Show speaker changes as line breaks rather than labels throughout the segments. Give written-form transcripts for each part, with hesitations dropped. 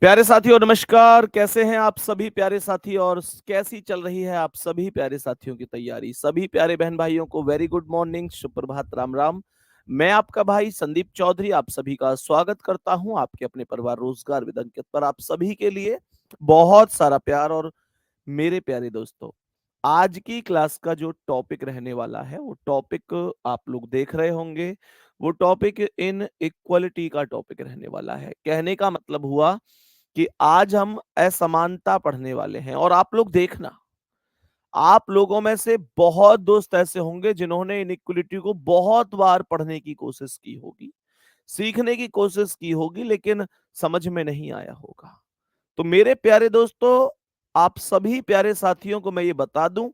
प्यारे साथियों नमस्कार। कैसे हैं आप सभी प्यारे साथी और कैसी चल रही है आप सभी प्यारे साथियों की तैयारी। सभी प्यारे बहन भाइयों को वेरी गुड मॉर्निंग, सुप्रभात, राम राम। मैं आपका भाई संदीप चौधरी आप सभी का स्वागत करता हूं आपके अपने परिवार रोजगार विद अंकित पर। आप सभी के लिए बहुत सारा प्यार। और मेरे प्यारे दोस्तों, आज की क्लास का जो टॉपिक रहने वाला है वो टॉपिक आप लोग देख रहे होंगे। वो टॉपिक इन इक्वलिटी का टॉपिक रहने वाला है। कहने का मतलब हुआ कि आज हम असमानता पढ़ने वाले हैं। और आप लोग देखना, आप लोगों में से बहुत दोस्त ऐसे होंगे जिन्होंने इनइक्वलिटी को बहुत बार पढ़ने की कोशिश की होगी, सीखने की कोशिश की होगी, लेकिन समझ में नहीं आया होगा। तो मेरे प्यारे दोस्तों, आप सभी प्यारे साथियों को मैं ये बता दूं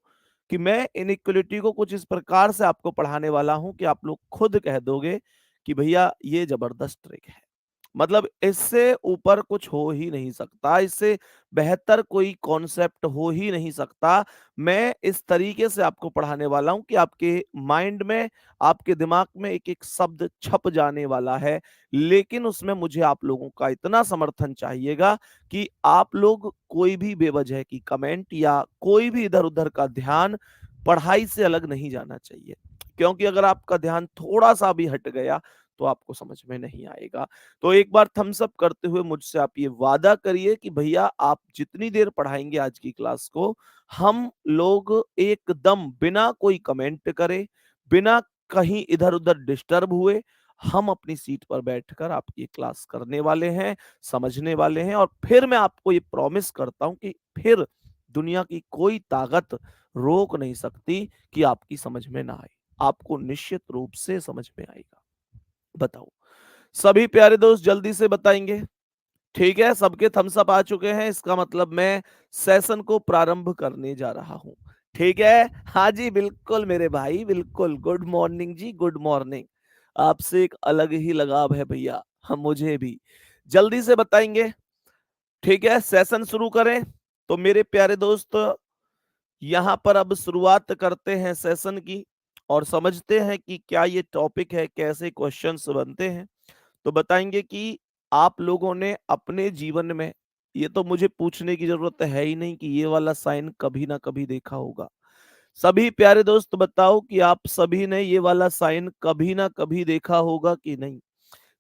कि मैं इनइक्वलिटी को कुछ इस प्रकार से आपको पढ़ाने वाला हूं कि आप लोग खुद कह दोगे कि भैया ये जबरदस्त ट्रिक है। मतलब इससे ऊपर कुछ हो ही नहीं सकता, इससे बेहतर कोई कॉन्सेप्ट हो ही नहीं सकता। मैं इस तरीके से आपको पढ़ाने वाला हूं कि आपके माइंड में, आपके दिमाग में एक एक शब्द छप जाने वाला है। लेकिन उसमें मुझे आप लोगों का इतना समर्थन चाहिएगा कि आप लोग कोई भी बेवजह की कमेंट या कोई भी इधर उधर का ध्यान पढ़ाई से अलग नहीं जाना चाहिए। क्योंकि अगर आपका ध्यान थोड़ा सा भी हट गया तो आपको समझ में नहीं आएगा। तो एक बार थम्स अप करते हुए मुझसे आप ये वादा करिए कि भैया आप जितनी देर पढ़ाएंगे आज की क्लास को, हम लोग एकदम बिना कोई कमेंट करे, बिना कहीं इधर उधर डिस्टर्ब हुए, हम अपनी सीट पर बैठकर आपकी क्लास करने वाले हैं, समझने वाले हैं। और फिर मैं आपको ये प्रॉमिस करता हूं कि फिर दुनिया की कोई ताकत रोक नहीं सकती कि आपकी समझ में ना आए। आपको निश्चित रूप से समझ में आएगा। बताओ, सभी प्यारे दोस्त जल्दी से बताएंगे? ठीक है, सबके थम्स अप आ चुके हैं, इसका मतलब मैं सेशन को प्रारंभ करने जा रहा हूं। ठीक है, हाँ जी बिल्कुल मेरे भाई, बिल्कुल। गुड मॉर्निंग जी, गुड मॉर्निंग। आपसे एक अलग ही लगाव है भैया, हम मुझे भी। जल्दी से बताएंगे? ठीक है, सेशन शुरू करें। तो मेरे प्यारे दोस्त, यहां पर अब शुरुआत करते हैं सेशन की और समझते हैं कि क्या ये टॉपिक है, कैसे क्वेश्चंस बनते हैं। तो बताएंगे कि आप लोगों ने अपने जीवन में, ये तो मुझे पूछने की जरूरत है ही नहीं कि ये वाला साइन कभी ना कभी देखा होगा। सभी प्यारे दोस्त बताओ कि आप सभी ने ये वाला साइन कभी ना कभी देखा होगा कि नहीं।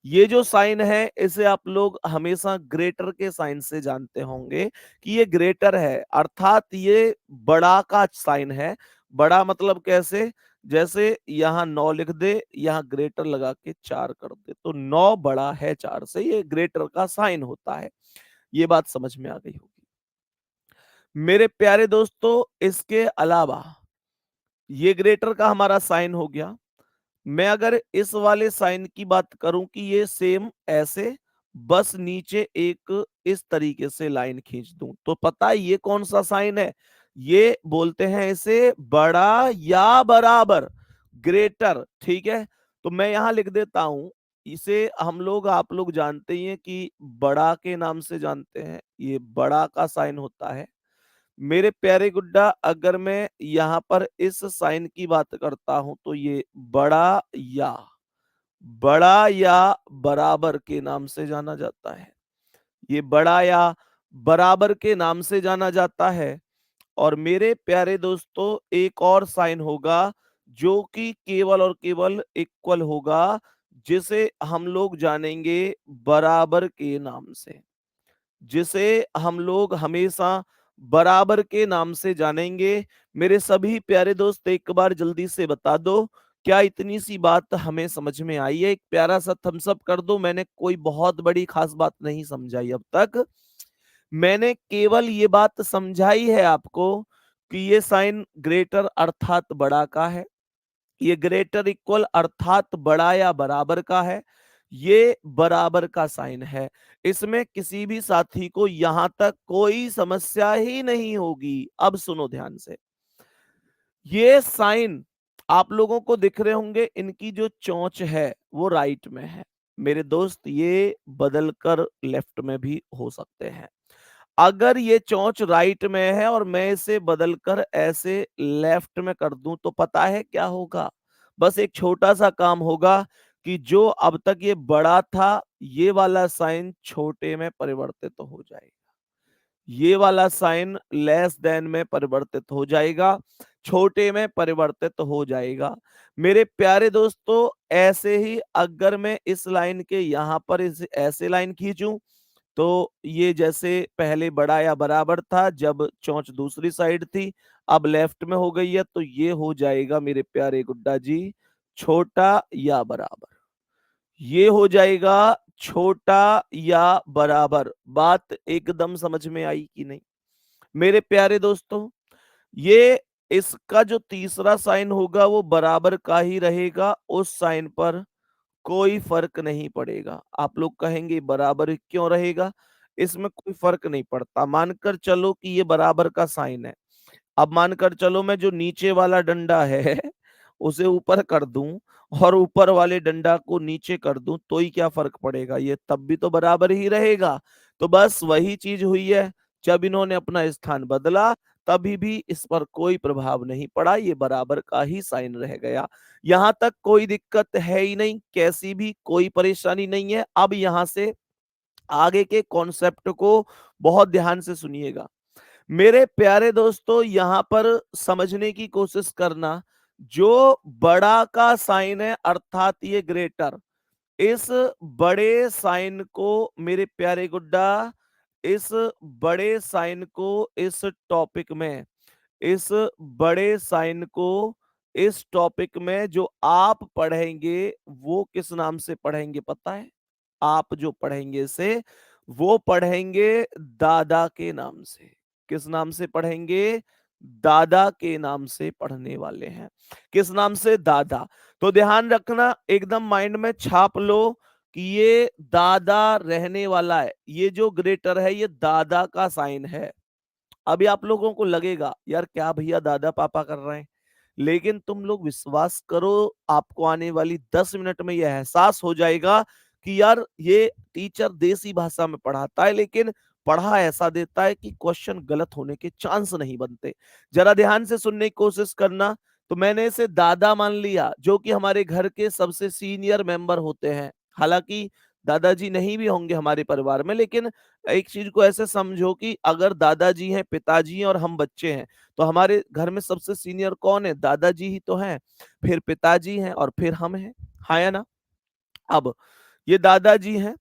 ये जो साइन है इसे आप लोग हमेशा ग्रेटर के साइन से जानते होंगे कि ये ग्रेटर है, अर्थात ये बड़ा का साइन है। बड़ा मतलब कैसे? जैसे यहाँ 9 लिख दे, यहाँ ग्रेटर लगा के 4 कर दे, तो 9 बड़ा है 4 से, ये ग्रेटर का साइन होता है। ये बात समझ में आ गई होगी। मेरे प्यारे दोस्तों, इसके अलावा ये ग्रेटर का हमारा साइन हो गया। मैं अगर इस वाले साइन की बात करूं कि ये सेम ऐसे, बस नीचे एक इस तरीके से लाइन खींच दूं, तो पता है ये कौन सा साइन है? ये बोलते हैं इसे बड़ा या बराबर, ग्रेटर। ठीक है, तो मैं यहां लिख देता हूं। इसे हम लोग, आप लोग जानते ही हैं कि बड़ा के नाम से जानते हैं, ये बड़ा का साइन होता है। मेरे प्यारे गुड्डा, अगर मैं यहाँ पर इस साइन की बात करता हूं तो ये या बड़ा या बराबर के नाम से जाना जाता है। ये बड़ा या बराबर के नाम से जाना जाता है। और मेरे प्यारे दोस्तों, एक और साइन होगा जो कि केवल और केवल इक्वल होगा, जिसे हम लोग जानेंगे बराबर के नाम से, जिसे हम लोग हमेशा बराबर के नाम से जानेंगे। मेरे सभी प्यारे दोस्त एक बार जल्दी से बता दो, क्या इतनी सी बात हमें समझ में आई है? एक प्यारा सा थम्स अप कर दो। मैंने कोई बहुत बड़ी खास बात नहीं समझाई अब तक, मैंने केवल ये बात समझाई है आपको कि ये साइन ग्रेटर अर्थात बड़ा का है, ये ग्रेटर इक्वल अर्थात बड़ा या बराबर का है, ये बराबर का साइन है। इसमें किसी भी साथी को यहां तक कोई समस्या ही नहीं होगी। अब सुनो ध्यान से, ये साइन आप लोगों को दिख रहे होंगे, इनकी जो चोंच है वो राइट में है। मेरे दोस्त, ये बदलकर लेफ्ट में भी हो सकते हैं। अगर ये चोंच राइट में है और मैं इसे बदलकर ऐसे लेफ्ट में कर दूं तो पता है क्या होगा? बस एक छोटा सा काम होगा कि जो अब तक ये बड़ा था, ये वाला साइन छोटे में परिवर्तित हो जाएगा, ये वाला साइन लेस देन में परिवर्तित हो जाएगा, छोटे में परिवर्तित हो जाएगा। मेरे प्यारे दोस्तों, ऐसे ही अगर मैं इस लाइन के यहां पर इस ऐसे लाइन खींचूं, तो ये जैसे पहले बड़ा या बराबर था जब चोंच दूसरी साइड थी, अब लेफ्ट में हो गई है, तो ये हो जाएगा मेरे प्यारे गुड्डा जी छोटा या बराबर। ये हो जाएगा छोटा या बराबर। बात एकदम समझ में आई कि नहीं मेरे प्यारे दोस्तों? ये इसका जो तीसरा साइन होगा वो बराबर का ही रहेगा, उस साइन पर कोई फर्क नहीं पड़ेगा। आप लोग कहेंगे बराबर क्यों रहेगा? इसमें कोई फर्क नहीं पड़ता। मानकर चलो कि ये बराबर का साइन है। अब मानकर चलो मैं जो नीचे वाला डंडा है उसे ऊपर कर दूं और ऊपर वाले डंडा को नीचे कर दूं, तो ही क्या फर्क पड़ेगा? ये तब भी तो बराबर ही रहेगा। तो बस वही चीज हुई है, जब इन्होंने अपना स्थान बदला तभी भी इस पर कोई प्रभाव नहीं पड़ा, ये बराबर का ही साइन रह गया। यहां तक कोई दिक्कत है ही नहीं, कैसी भी कोई परेशानी नहीं है। अब यहां से आगे के कॉन्सेप्ट को बहुत ध्यान से सुनिएगा मेरे प्यारे दोस्तों। यहां पर समझने की कोशिश करना, जो बड़ा का साइन है अर्थात ये ग्रेटर, इस बड़े साइन को मेरे प्यारे गुड्डा, इस बड़े साइन को इस टॉपिक में, इस बड़े साइन को इस टॉपिक में जो आप पढ़ेंगे वो किस नाम से पढ़ेंगे पता है? आप जो पढ़ेंगे इसे वो पढ़ेंगे दादा के नाम से। किस नाम से पढ़ेंगे? दादा के नाम से पढ़ने वाले हैं। किस नाम से? दादा। तो ध्यान रखना, एकदम माइंड में छाप लो कि ये दादा रहने वाला है। ये जो ग्रेटर है ये दादा का साइन है। अभी आप लोगों को लगेगा यार क्या भैया दादा पापा कर रहे हैं, लेकिन तुम लोग विश्वास करो, आपको आने वाली 10 मिनट में यह एहसास हो जाएगा कि यार ये टीचर देसी भाषा में पढ़ाता है, लेकिन पढ़ा ऐसा देता है कि क्वेश्चन गलत होने के चांस नहीं बनते। जरा ध्यान से सुनने की कोशिश करना। तो मैंने इसे दादा मान लिया, जो कि हमारे घर के सबसे सीनियर मेंबर होते हैं। हालांकि दादाजी नहीं भी होंगे हमारे परिवार में, लेकिन एक चीज को ऐसे समझो कि अगर दादाजी हैं, पिताजी हैं और हम बच्चे हैं, तो हमारे घर में सबसे सीनियर कौन है? दादाजी ही तो हैं, फिर पिताजी हैं और फिर हम हैं। हाँ या ना? अब ये दादाजी हैं।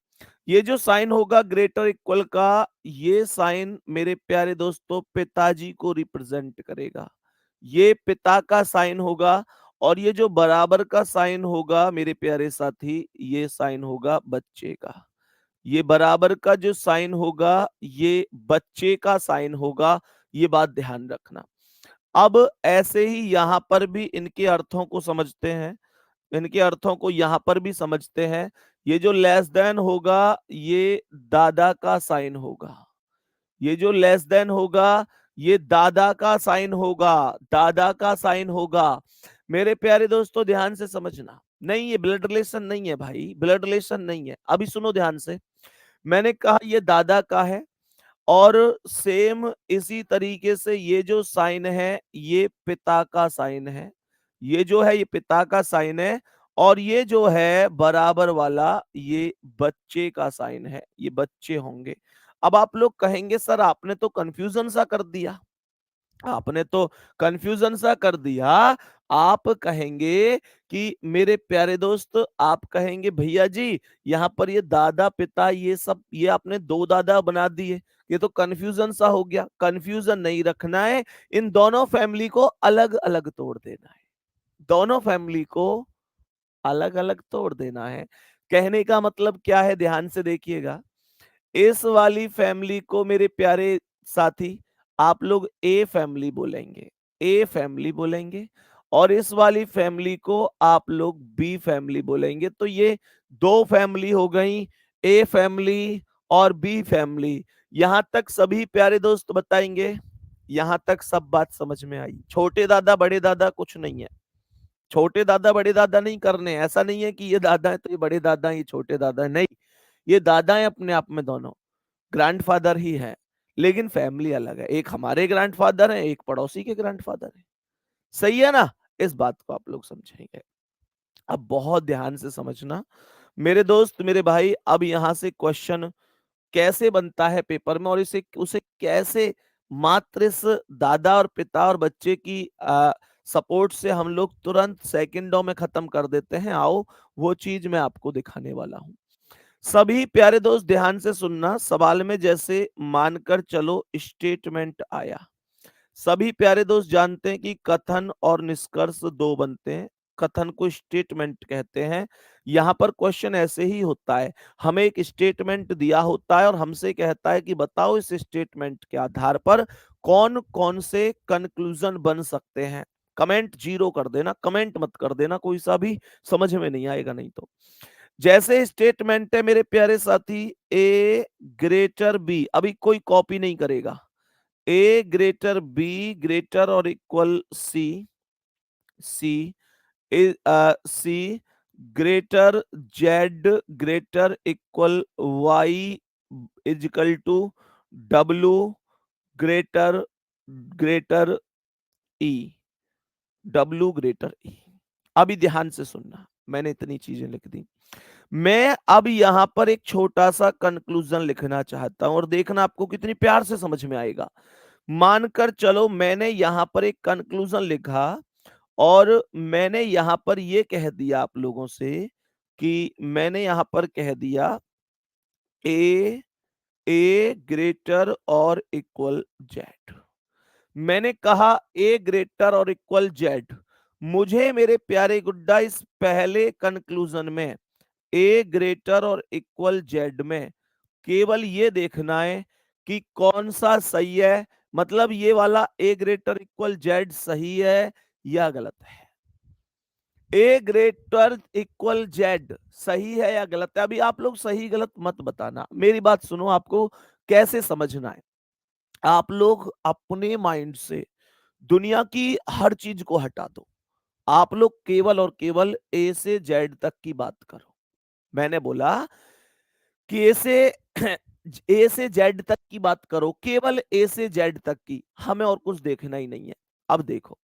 ये जो साइन होगा ग्रेटर इक्वल का, ये साइन मेरे प्यारे दोस्तों पिताजी को रिप्रेजेंट करेगा। ये पिता का साइन होगा। और ये जो बराबर का साइन होगा मेरे प्यारे साथी, ये साइन होगा बच्चे का। ये बराबर का जो साइन होगा ये बच्चे का साइन होगा। ये बात ध्यान रखना। अब ऐसे ही यहां पर भी इनके अर्थों को समझते हैं, इनके अर्थों को यहां पर भी समझते हैं। ये जो लेस देन होगा ये दादा का साइन होगा। ये जो लेस देन होगा ये दादा का साइन होगा, दादा का साइन होगा। मेरे प्यारे दोस्तों ध्यान से समझना, नहीं ये ब्लड रिलेशन नहीं है भाई, ब्लड रिलेशन नहीं है। अभी सुनो ध्यान से, मैंने कहा ये दादा का है, और सेम इसी तरीके से ये जो साइन है ये पिता का साइन है। ये जो है ये पिता का साइन है, और ये जो है बराबर वाला ये बच्चे का साइन है, ये बच्चे होंगे। अब आप लोग कहेंगे सर आपने तो कंफ्यूजन सा कर दिया, आपने तो कंफ्यूजन सा कर दिया। आप कहेंगे कि मेरे प्यारे दोस्त, आप कहेंगे भैया जी यहाँ पर ये दादा पिता ये सब ये आपने दो दादा बना दिए, ये तो कंफ्यूजन सा हो गया। कंफ्यूजन नहीं रखना है, इन दोनों फैमिली को अलग अलग तोड़ देना है, दोनों फैमिली को अलग अलग तोड़ देना है। कहने का मतलब क्या है, ध्यान से देखिएगा। इस वाली फैमिली को मेरे प्यारे साथी आप लोग ए फैमिली बोलेंगे, ए फैमिली बोलेंगे, और इस वाली फैमिली को आप लोग बी फैमिली बोलेंगे। तो ये दो फैमिली हो गई, ए फैमिली और बी फैमिली। यहां तक सभी प्यारे दोस्त बताएंगे, यहां तक सब बात समझ में आई? छोटे दादा बड़े दादा कुछ नहीं है, छोटे दादा बड़े दादा नहीं करने, ऐसा नहीं है कि ये दादा है तो ये बड़े दादा है, ये छोटे दादा है, नहीं। ये दादा है अपने आप में, दोनों ग्रैंडफादर ही है, लेकिन फैमिली अलग है। एक हमारे ग्रैंडफादर है, एक पड़ोसी के ग्रैंडफादर है। सही है ना? इस बात को आप लोग समझेंगे। अब बहुत ध्यान से समझना मेरे दोस्त, मेरे भाई। अब यहां से क्वेश्चन कैसे बनता है पेपर में और इसे उसे कैसे मात्र इस दादा और पिता और बच्चे की सपोर्ट से हम लोग तुरंत सेकंडों में खत्म कर देते हैं, आओ वो चीज मैं आपको दिखाने वाला हूं। सभी प्यारे दोस्त ध्यान से सुनना। सवाल में जैसे मानकर चलो स्टेटमेंट आया, सभी प्यारे दोस्त जानते हैं कि कथन और निष्कर्ष दो बनते हैं। कथन को स्टेटमेंट कहते हैं। यहां पर क्वेश्चन ऐसे ही होता है, हमें एक स्टेटमेंट दिया होता है और हमसे कहता है कि बताओ इस स्टेटमेंट के आधार पर कौन कौन से कंक्लूजन बन सकते हैं। कमेंट जीरो कर देना, कमेंट मत कर देना कोई सा भी, समझ में नहीं आएगा नहीं तो। जैसे स्टेटमेंट है मेरे प्यारे साथी, ए ग्रेटर बी, अभी कोई कॉपी नहीं करेगा। A greater B greater or equal C, C C greater Z greater equal Y is equal to W greater greater E, W greater E. अभी ध्यान से सुनना, मैंने इतनी चीजें लिख दी। मैं अब यहां पर एक छोटा सा कंक्लूजन लिखना चाहता हूं और देखना आपको कितनी प्यार से समझ में आएगा। मानकर चलो मैंने यहां पर एक कंक्लूजन लिखा और मैंने यहां पर यह कह दिया आप लोगों से कि मैंने यहां पर कह दिया ए, ए ग्रेटर और इक्वल जेड। मैंने कहा ए ग्रेटर और इक्वल जेड। मुझे मेरे प्यारे गुड्डा इस पहले कंक्लूजन में ए ग्रेटर और इक्वल जेड में केवल ये देखना है कि कौन सा सही है, मतलब ये वाला ए ग्रेटर इक्वल जेड सही है या गलत है। ए ग्रेटर इक्वल जेड सही है या गलत है। अभी आप लोग सही गलत मत बताना, मेरी बात सुनो, आपको कैसे समझना है। आप लोग अपने माइंड से दुनिया की हर चीज को हटा दो। आप लोग केवल और केवल ए से जेड तक की बात करो। मैंने बोला कि ए से जेड तक की बात करो, केवल ए से जेड तक की, हमें और कुछ देखना ही नहीं है। अब देखो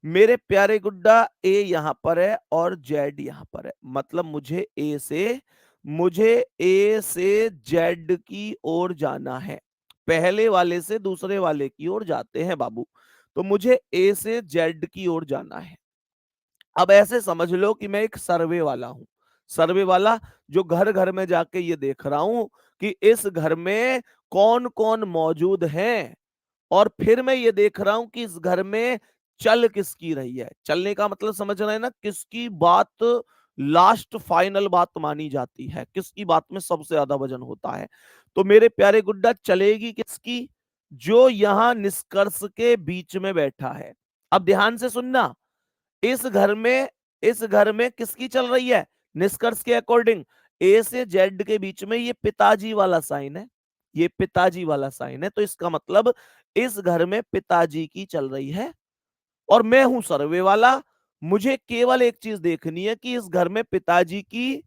मेरे प्यारे गुड्डा, ए यहां पर है और जेड यहां पर है, मतलब मुझे ए से जेड की ओर जाना है। पहले वाले से दूसरे वाले की ओर जाते हैं बाबू, तो मुझे ए से जेड की ओर जाना है। अब ऐसे समझ लो कि मैं एक सर्वे वाला हूं, सर्वे वाला जो घर घर में जाके ये देख रहा हूं कि इस घर में कौन कौन मौजूद हैं, और फिर मैं ये देख रहा हूं कि इस घर में चल किसकी रही है। चलने का मतलब समझ रहे हैं ना, किसकी बात लास्ट फाइनल बात मानी जाती है, किसकी बात में सबसे ज्यादा वजन होता है। तो मेरे प्यारे गुड्डा चलेगी किसकी, जो यहां निष्कर्ष के बीच में बैठा है। अब ध्यान से सुनना, इस घर में किसकी चल रही है, निष्कर्ष के अकॉर्डिंग ए से जेड के बीच में ये पिताजी वाला साइन है, ये पिताजी वाला साइन है, तो इसका मतलब इस घर में पिताजी की चल रही है। और मैं हूं सर्वे वाला, मुझे केवल एक चीज देखनी है कि इस घर में पिताजी की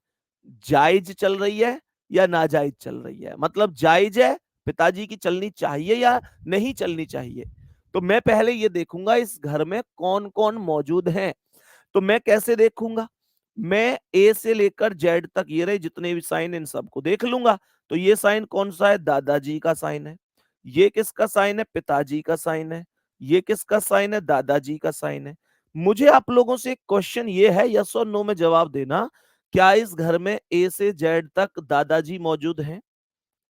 जायज चल रही है या नाजायज चल रही है, मतलब जायज है, पिताजी की चलनी चाहिए या नहीं चलनी चाहिए। तो मैं पहले ये देखूंगा इस घर में कौन कौन मौजूद हैं। तो मैं कैसे देखूंगा, मैं ए से लेकर जेड तक ये रहे जितने भी साइन, इन सबको देख लूंगा। तो ये साइन कौन सा है, दादाजी का साइन है। ये किसका साइन है, पिताजी का साइन है। ये किसका साइन है, दादाजी का साइन है। मुझे आप लोगों से एक क्वेश्चन ये है, यस और नो में जवाब देना, क्या इस घर में ए से जेड तक दादाजी मौजूद हैं?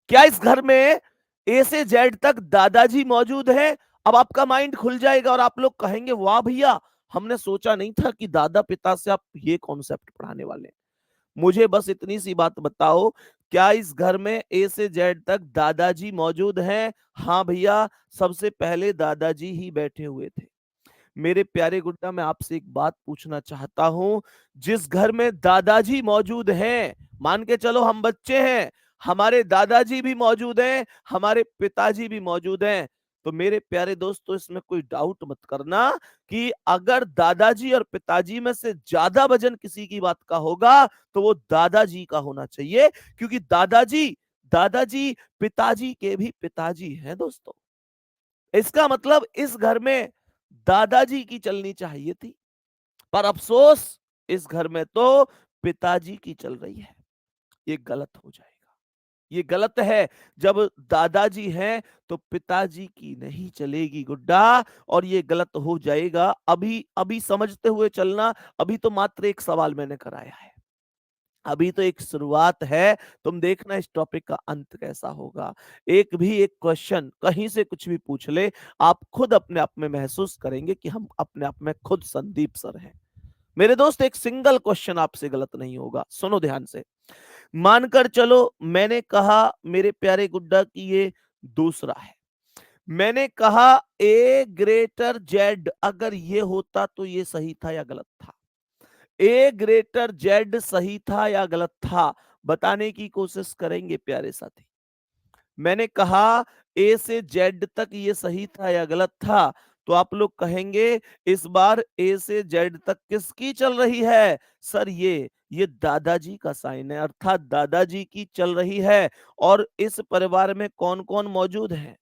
क्या इस घर में ए से जेड तक दादाजी मौजूद है? अब आपका माइंड खुल जाएगा और आप लोग कहेंगे वाह भैया, हमने सोचा नहीं था कि दादा पिता से आप ये कॉन्सेप्ट पढ़ाने वाले हैं। मुझे बस इतनी सी बात बताओ, क्या इस घर में ए से जेड तक दादाजी मौजूद हैं? हाँ भैया, सबसे पहले दादाजी ही बैठे हुए थे। मेरे प्यारे गुड्डा, मैं आपसे एक बात पूछना चाहता हूं, जिस घर में दादाजी मौजूद हैं, मान के चलो हम बच्चे हैं, हमारे दादाजी भी मौजूद हैं, हमारे पिताजी भी मौजूद हैं, तो मेरे प्यारे दोस्तों इसमें कोई डाउट मत करना कि अगर दादाजी और पिताजी में से ज्यादा वजन किसी की बात का होगा तो वो दादाजी का होना चाहिए, क्योंकि दादाजी दादाजी पिताजी के भी पिताजी हैं दोस्तों। इसका मतलब इस घर में दादाजी की चलनी चाहिए थी, पर अफसोस इस घर में तो पिताजी की चल रही है, ये गलत हो जाएगा, ये गलत है। जब दादाजी हैं तो पिताजी की नहीं चलेगी गुड्डा, और ये गलत हो जाएगा। अभी अभी समझते हुए चलना। अभी तो मात्र एक सवाल मैंने कराया है, अभी तो एक शुरुआत है। तुम देखना इस टॉपिक का अंत कैसा होगा। एक भी एक क्वेश्चन कहीं से कुछ भी पूछ ले, आप खुद अपने आप में महसूस करेंगे कि हम अपने आप में खुद संदीप सर हैं। मेरे दोस्त, एक सिंगल क्वेश्चन आपसे गलत नहीं होगा, सुनो ध्यान से। मानकर चलो मैंने कहा मेरे प्यारे गुड्डा कि ये दूसरा है, मैंने कहा ए ग्रेटर जेड, अगर ये होता तो ये सही था या गलत था? ए ग्रेटर जेड सही था या गलत था, बताने की कोशिश करेंगे प्यारे साथी। मैंने कहा ए से जेड तक ये सही था या गलत था, तो आप लोग कहेंगे इस बार ए से जेड तक किसकी चल रही है? सर ये दादाजी का साइन है, अर्थात दादाजी की चल रही है। और इस परिवार में कौन कौन मौजूद है?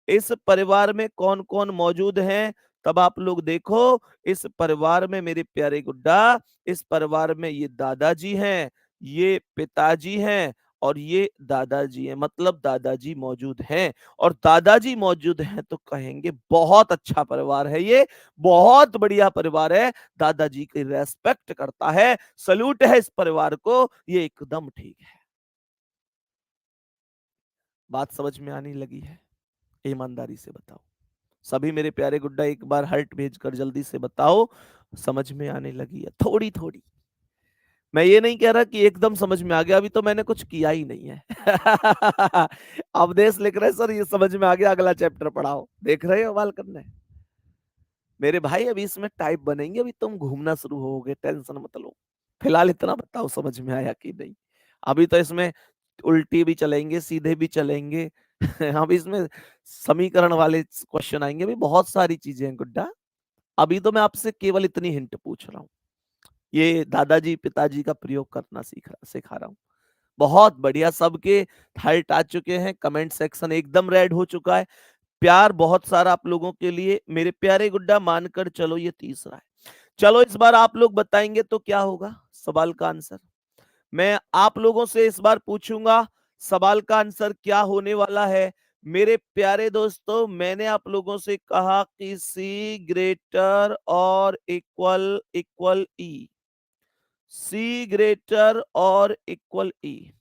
इस परिवार में कौन कौन मौजूद हैं? तब आप लोग देखो, इस परिवार में मेरे प्यारे गुड्डा, इस परिवार में ये दादाजी हैं, ये पिताजी हैं, और ये दादाजी हैं, मतलब दादाजी मौजूद हैं। और दादाजी मौजूद हैं तो कहेंगे बहुत अच्छा परिवार है, ये बहुत बढ़िया परिवार है, दादाजी की रेस्पेक्ट करता है, सल्यूट है इस परिवार को, ये एकदम ठीक है। बात समझ में आने लगी है? ईमानदारी से बताओ सभी मेरे प्यारे गुड्डा, एक बार हर्ट भेजकर जल्दी से बताओ समझ में आने लगी है? थोड़ी थोड़ी, मैं ये नहीं कह रहा कि एकदम समझ में आ गया, अभी तो मैंने कुछ किया ही नहीं है। अवधेश लिख रहे सर ये समझ में आ गया, अगला चैप्टर पढ़ाओ। देख रहे हो बाल करने मेरे भाई, अभी इसमें टाइप बनेंगे, अभी तुम घूमना शुरू होगे, टेंशन मत लो। फिलहाल इतना बताओ समझ में आया कि नहीं। अभी तो इसमें उल्टी भी चलेंगे, सीधे भी चलेंगे। अभी इसमें समीकरण वाले क्वेश्चन आएंगे, भी बहुत सारी चीजें हैं गुड्डा। अभी तो मैं आपसे केवल इतनी हिंट पूछ रहा हूँ, ये दादाजी पिताजी का प्रयोग करना सिखा रहा हूँ। बहुत बढ़िया, सबके हार्ट आ चुके हैं, कमेंट सेक्शन एकदम रेड हो चुका है, प्यार बहुत सारा आप लोगों के लिए मेरे प्यारे गुड्डा। मानकर चलो ये तीसरा है। चलो इस बार आप लोग बताएंगे तो क्या होगा सवाल का आंसर? मैं आप लोगों से इस बार पूछूंगा सवाल का आंसर क्या होने वाला है। मेरे प्यारे दोस्तों, मैंने आप लोगों से कहा कि सी greater or equal equal E, C greater or equal ई।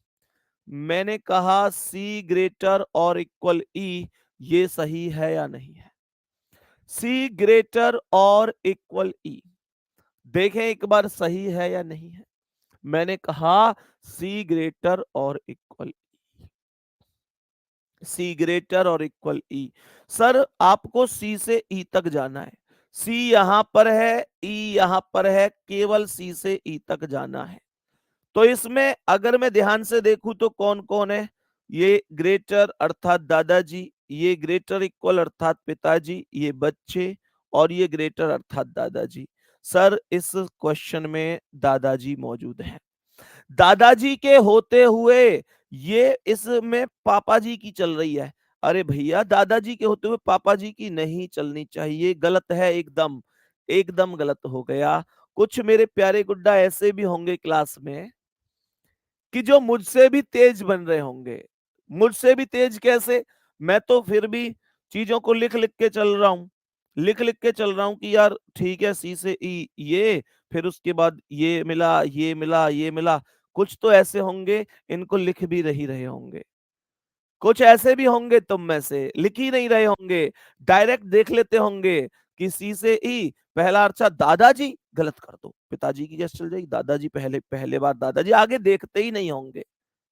मैंने कहा सी ग्रेटर और इक्वल ई, ये सही है या नहीं है? सी ग्रेटर और इक्वल ई, देखें एक बार सही है या नहीं है। मैंने कहा सी greater or equal, C greater or equal E. Sir आपको सी से ई तक जाना है, सी यहां पर है, ई यहां पर है, केवल सी से ई तक जाना है। तो इसमें अगर मैं ध्यान से देखूं तो कौन कौन है? ये ग्रेटर अर्थात दादाजी, ये ग्रेटर इक्वल अर्थात पिताजी, ये बच्चे, और ये ग्रेटर अर्थात दादाजी। सर इस क्वेश्चन में दादाजी मौजूद हैं। दादाजी के होते हुए ये इसमें पापा जी की चल रही है। अरे भैया, दादाजी के होते हुए पापा जी की नहीं चलनी चाहिए, गलत है एकदम, एकदम गलत हो गया। कुछ मेरे प्यारे गुड्डा ऐसे भी होंगे क्लास में कि जो मुझसे भी तेज बन रहे होंगे। मुझसे भी तेज कैसे? मैं तो फिर भी चीजों को लिख लिख के चल रहा हूं, लिख लिख के चल रहा हूं कि यार ठीक है, सी से ई ये, फिर उसके बाद ये मिला, ये मिला, ये मिला। कुछ तो ऐसे होंगे इनको लिख भी रहे होंगे, कुछ ऐसे भी होंगे तुम में से लिख ही नहीं रहे होंगे, डायरेक्ट देख लेते होंगे कि सी से ई पहला अच्छा दादाजी, गलत कर दो, पिताजी की कैसे चल जाएगी, दादाजी पहले पहले बार दादाजी, आगे देखते ही नहीं होंगे।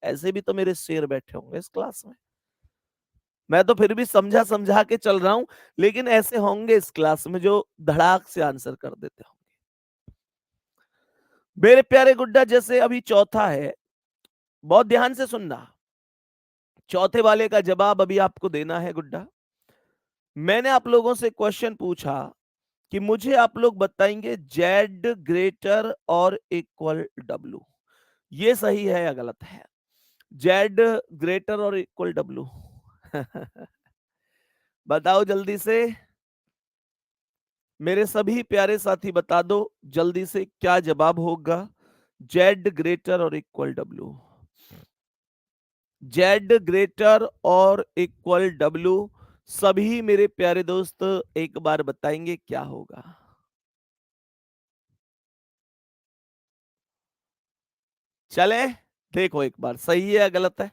ऐसे भी तो मेरे शेर बैठे होंगे इस क्लास में। मैं तो फिर भी समझा समझा के चल रहा हूं, लेकिन ऐसे होंगे इस क्लास में जो धड़ाक से आंसर कर देते होंगे। मेरे प्यारे गुड्डा, जैसे अभी चौथा है, बहुत ध्यान से सुनना, चौथे वाले का जवाब अभी आपको देना है गुड्डा। मैंने आप लोगों से क्वेश्चन पूछा कि मुझे आप लोग बताएंगे Z greater or equal W, ये सही है या गलत है? Z greater or equal W. बताओ जल्दी से। मेरे सभी प्यारे साथी बता दो जल्दी से क्या जवाब होगा। Z greater or equal W, Z greater or equal W, सभी मेरे प्यारे दोस्त एक बार बताएंगे क्या होगा। चले देखो एक बार, सही है या गलत है।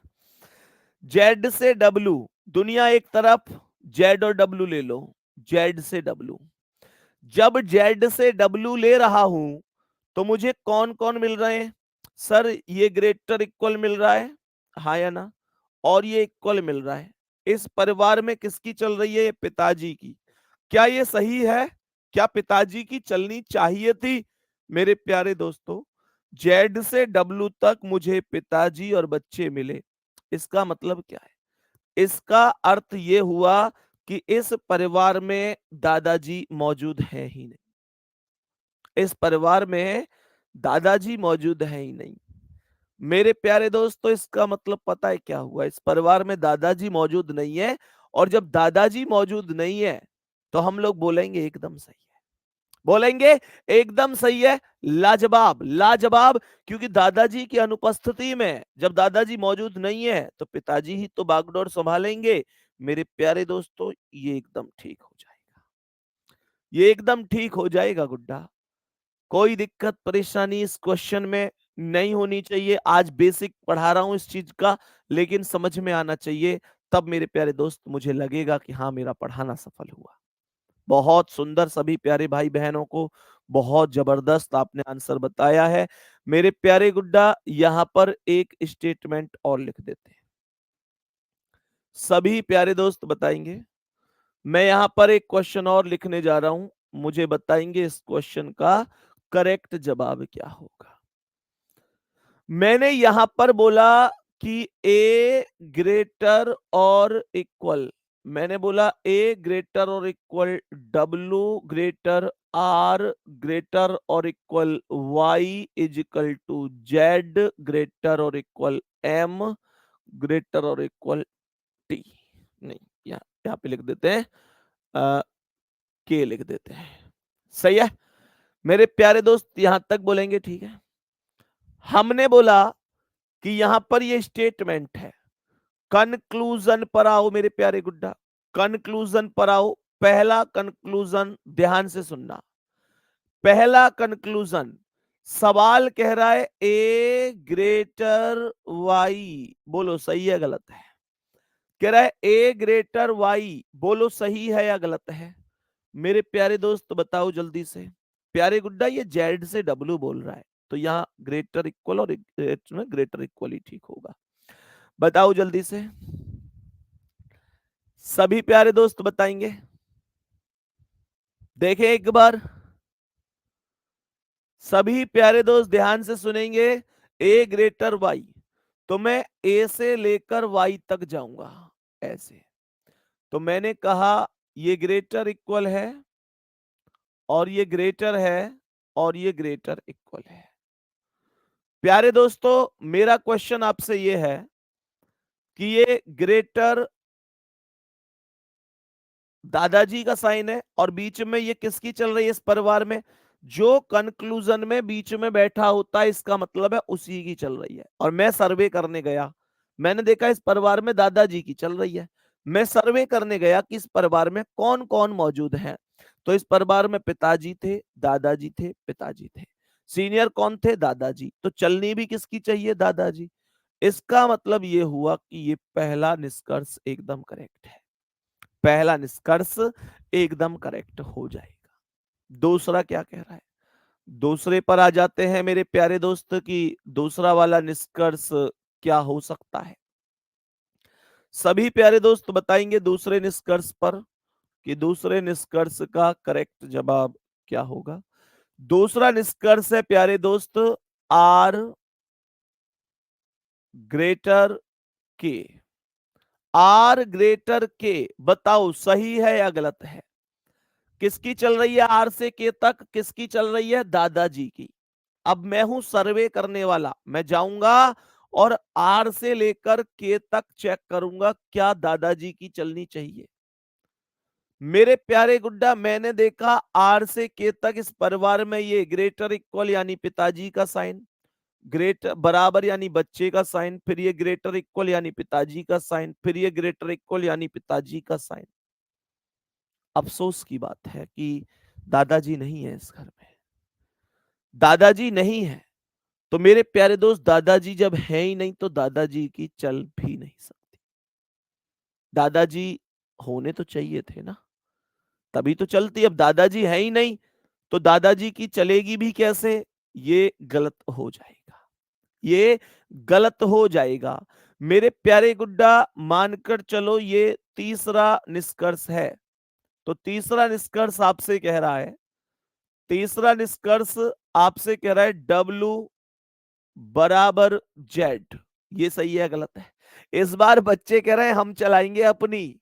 जेड से डब्ल्यू, दुनिया एक तरफ, जेड और डब्ल्यू ले लो। जेड से डब्ल्यू, जब जेड से डब्ल्यू ले रहा हूं तो मुझे कौन कौन मिल रहे हैं। सर ये ग्रेटर इक्वल मिल रहा है, हाँ या ना, और ये इक्वल मिल रहा है। इस परिवार में किसकी चल रही है, ये पिताजी की। क्या ये सही है, क्या पिताजी की चलनी चाहिए थी। मेरे प्यारे दोस्तों, जेड से डब्ल्यू तक मुझे पिताजी और बच्चे मिले, इसका मतलब क्या है, इसका अर्थ ये हुआ कि इस परिवार में दादाजी मौजूद है ही नहीं। इस परिवार में दादाजी मौजूद है ही नहीं। मेरे प्यारे दोस्तों, इसका मतलब पता है क्या हुआ, इस परिवार में दादाजी मौजूद नहीं है। और जब दादाजी मौजूद नहीं है तो हम लोग बोलेंगे एकदम सही है, बोलेंगे एकदम सही है, लाजवाब लाजवाब। क्योंकि दादाजी की अनुपस्थिति में, जब दादाजी मौजूद नहीं है तो पिताजी ही तो बागडोर संभालेंगे। मेरे प्यारे दोस्तों, ये एकदम ठीक हो जाएगा, ये एकदम ठीक हो जाएगा गुड्डा। कोई दिक्कत परेशानी इस क्वेश्चन में नहीं होनी चाहिए। आज बेसिक पढ़ा रहा हूं इस चीज का, लेकिन समझ में आना चाहिए, तब मेरे प्यारे दोस्त मुझे लगेगा कि हाँ मेरा पढ़ाना सफल हुआ। बहुत सुंदर, सभी प्यारे भाई बहनों को बहुत जबरदस्त आपने आंसर बताया है। मेरे प्यारे गुड्डा, यहां पर एक स्टेटमेंट और लिख देते हैं, सभी प्यारे दोस्त बताएंगे। मैं यहां पर एक क्वेश्चन और लिखने जा रहा हूं, मुझे बताएंगे इस क्वेश्चन का करेक्ट जवाब क्या होगा। मैंने यहां पर बोला कि ए ग्रेटर और इक्वल, मैंने बोला A greater or equal W greater R greater or equal Y is equal to Z greater or equal M greater or equal T. नहीं, यहाँ पे लिख देते हैं के, लिख देते हैं। सही है मेरे प्यारे दोस्त, यहां तक बोलेंगे ठीक है। हमने बोला कि यहां पर ये स्टेटमेंट है। कंक्लूजन पर आओ मेरे प्यारे गुड्डा, कंक्लूजन पर आओ। पहला कंक्लूजन ध्यान से सुनना। पहला कंक्लूजन, सवाल कह रहा है ए ग्रेटर वाई, बोलो सही है गलत है। कह रहा है ए ग्रेटर वाई, बोलो सही है या गलत है। मेरे प्यारे दोस्त बताओ जल्दी से। प्यारे गुड्डा, ये जेड से डब्ल्यू बोल रहा है, तो यहाँ ग्रेटर इक्वल और ग्रेटर इक्वल ही ठीक होगा। बताओ जल्दी से, सभी प्यारे दोस्त बताएंगे। देखें एक बार, सभी प्यारे दोस्त ध्यान से सुनेंगे। ए ग्रेटर वाई, तो मैं ए से लेकर वाई तक जाऊंगा ऐसे। तो मैंने कहा ये ग्रेटर इक्वल है, और ये ग्रेटर है, और ये ग्रेटर इक्वल है। प्यारे दोस्तों, मेरा क्वेश्चन आपसे ये है कि ये ग्रेटर दादाजी का साइन है, और बीच में ये किसकी चल रही है इस परिवार में, जो कंक्लूजन में बीच में बैठा होता है, इसका मतलब है उसी की चल रही है। और मैं सर्वे करने गया, मैंने देखा इस परिवार में दादाजी की चल रही है। मैं सर्वे करने गया कि इस परिवार में कौन कौन मौजूद है। तो इस परिवार में पिताजी थे, दादाजी थे, पिताजी थे। सीनियर कौन थे, दादाजी, तो चलनी भी किसकी चाहिए, दादाजी। इसका मतलब ये हुआ कि ये पहला निष्कर्ष एकदम करेक्ट है, पहला निष्कर्ष एकदम करेक्ट हो जाएगा। दूसरा क्या कह रहा है, दूसरे पर आ जाते हैं मेरे प्यारे दोस्त की दूसरा वाला निष्कर्ष क्या हो सकता है। सभी प्यारे दोस्त बताएंगे दूसरे निष्कर्ष पर कि दूसरे निष्कर्ष का करेक्ट जवाब क्या होगा। दूसरा निष्कर्ष है प्यारे दोस्त आर ग्रेटर के। आर ग्रेटर के, बताओ सही है या गलत है। किसकी चल रही है आर से के तक, किसकी चल रही है, दादाजी की। अब मैं हूं सर्वे करने वाला, मैं जाऊंगा और आर से लेकर के तक चेक करूंगा क्या दादाजी की चलनी चाहिए। मेरे प्यारे गुड्डा, मैंने देखा आर से के तक इस परिवार में ये ग्रेटर इक्वल यानी पिताजी का साइन, ग्रेटर बराबर यानी बच्चे का साइन, फिर ये ग्रेटर इक्वल यानी पिताजी का साइन, फिर ये ग्रेटर इक्वल यानी पिताजी का साइन। अफसोस की बात है कि दादाजी नहीं है इस घर में, दादाजी नहीं है। तो मेरे प्यारे दोस्त, दादाजी जब है ही नहीं तो दादाजी की चल भी नहीं सकती। दादाजी होने तो चाहिए थे ना, तभी तो चलती। अब दादाजी है ही नहीं तो दादाजी की चलेगी भी कैसे? ये गलत हो जाएगा, ये गलत हो जाएगा। मेरे प्यारे गुड्डा, मानकर चलो ये तीसरा निष्कर्ष है। तो तीसरा निष्कर्ष आपसे कह रहा है, तीसरा निष्कर्ष आपसे कह रहा है डब्लू बराबर जेड। ये सही है गलत है? इस बार बच्चे कह रहे हैं हम चलाएंगे अपनी,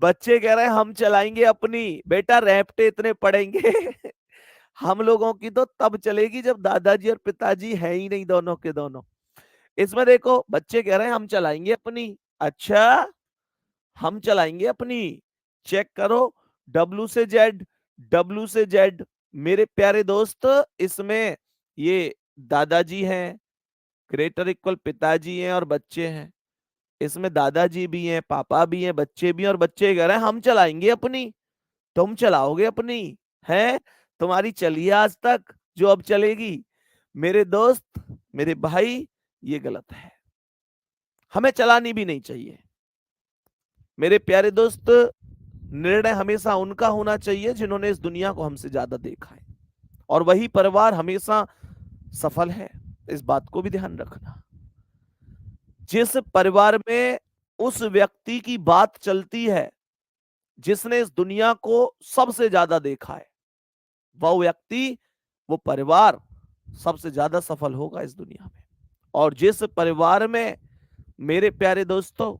बच्चे कह रहे हैं हम चलाएंगे अपनी। बेटा रैपटे इतने पड़ेंगे हम लोगों की तो तब चलेगी जब दादाजी और पिताजी है ही नहीं, दोनों के दोनों। इसमें देखो बच्चे कह रहे हैं हम चलाएंगे अपनी। अच्छा, हम चलाएंगे अपनी। चेक करो, डब्लू से जेड, डब्लू से जेड। मेरे प्यारे दोस्त, इसमें ये दादाजी हैं, ग्रेटर इक्वल पिताजी हैं और बच्चे हैं। इसमें दादाजी भी हैं, पापा भी हैं, बच्चे भी हैं, और बच्चे कह रहे हैं हम चलाएंगे अपनी। तुम चलाओगे अपनी? है तुम्हारी चली आज तक जो अब चलेगी? मेरे दोस्त, मेरे भाई, ये गलत है, हमें चलानी भी नहीं चाहिए। मेरे प्यारे दोस्त, निर्णय हमेशा उनका होना चाहिए जिन्होंने इस दुनिया को हमसे ज्यादा देखा है, और वही परिवार हमेशा सफल है। इस बात को भी ध्यान रखना। जिस परिवार में उस व्यक्ति की बात चलती है जिसने इस दुनिया को सबसे ज्यादा देखा है, वह व्यक्ति, वो परिवार सबसे ज्यादा सफल होगा इस दुनिया में। और जिस परिवार में मेरे प्यारे दोस्तों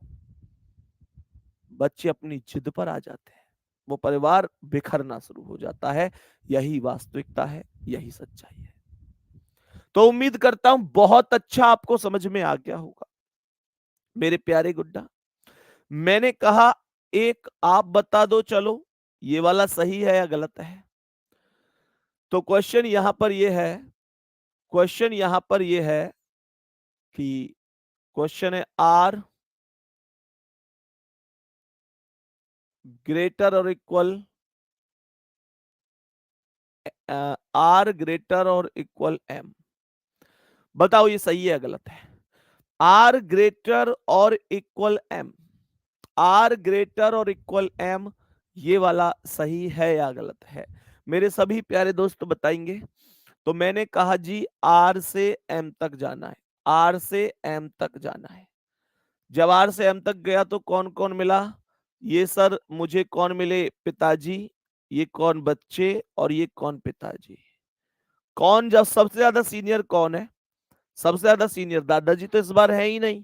बच्चे अपनी जिद पर आ जाते हैं, वो परिवार बिखरना शुरू हो जाता है। यही वास्तविकता है, यही सच्चाई है। तो उम्मीद करता हूं बहुत अच्छा आपको समझ में आ गया होगा मेरे प्यारे गुड्डा। मैंने कहा एक आप बता दो, चलो ये वाला सही है या गलत है। तो क्वेश्चन यहां पर ये है, क्वेश्चन यहां पर ये है कि क्वेश्चन है are greater or equal, R greater or equal M. बताओ ये सही है या गलत है? Are greater or equal M, are greater or equal M, ये वाला सही है या गलत है? मेरे सभी प्यारे दोस्त बताएंगे। तो मैंने कहा जी आर से एम तक जाना है, आर से एम तक जाना है। जब आर से एम तक गया तो कौन कौन मिला? ये सर मुझे कौन मिले? पिताजी, ये कौन बच्चे, और ये कौन पिताजी। कौन जब सबसे ज्यादा सीनियर कौन है? सबसे ज्यादा सीनियर दादाजी तो इस बार है ही नहीं,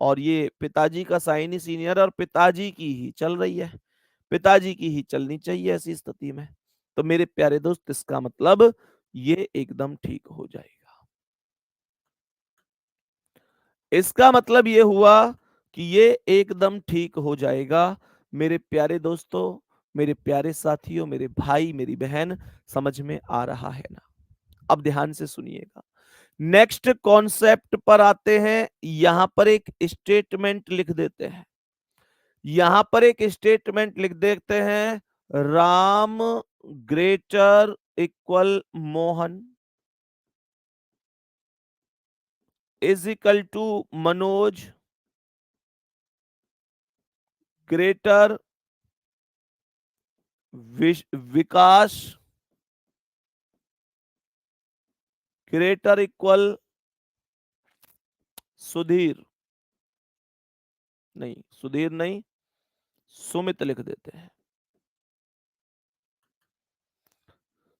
और ये पिताजी का साइन ही सीनियर, और पिताजी की ही चल रही है, पिताजी की ही चलनी चाहिए ऐसी स्थिति में। तो मेरे प्यारे दोस्त, इसका मतलब ये एकदम ठीक हो जाएगा। इसका मतलब ये हुआ कि ये एकदम ठीक हो जाएगा। मेरे प्यारे दोस्तों, मेरे प्यारे साथियों, मेरे भाई, मेरी बहन, समझ में आ रहा है ना? अब ध्यान से सुनिएगा। नेक्स्ट कॉन्सेप्ट पर आते हैं। यहां पर एक स्टेटमेंट लिख देते हैं, यहां पर एक स्टेटमेंट लिख देते हैं, Ram greater equal Mohan is equal to Manoj greater Vikas greater equal Sudhir. नहीं, सुधीर नहीं, सुमित लिख देते हैं।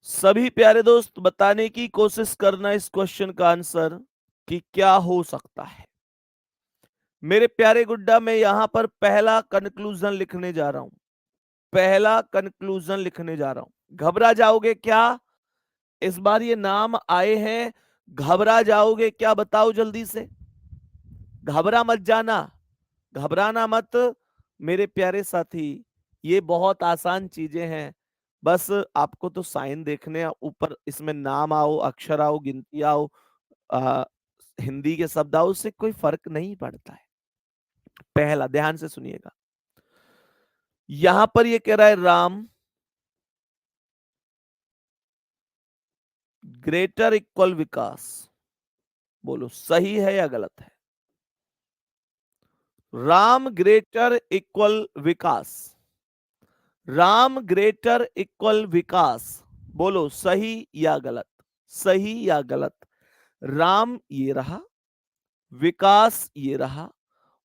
सभी प्यारे दोस्त बताने की कोशिश करना इस क्वेश्चन का आंसर कि क्या हो सकता है। मेरे प्यारे गुड्डा, मैं यहां पर पहला कंक्लूजन लिखने जा रहा हूं, पहला कंक्लूजन लिखने जा रहा हूं। घबरा जाओगे क्या? इस बार ये नाम आए हैं, घबरा जाओगे क्या? बताओ जल्दी से, घबरा मत जाना, घबराना मत मेरे प्यारे साथी। ये बहुत आसान चीजें हैं, बस आपको तो साइन देखने हैं, ऊपर इसमें नाम आओ, अक्षर आओ, गिनती आओ, आ, हिंदी के शब्द आओ, उससे कोई फर्क नहीं पड़ता है। पहला, ध्यान से सुनिएगा, यहां पर ये कह रहा है राम ग्रेटर इक्वल विकास। बोलो सही है या गलत है? राम ग्रेटर इक्वल विकास, राम ग्रेटर इक्वल विकास, बोलो सही या गलत? सही या गलत? राम ये रहा, विकास ये रहा,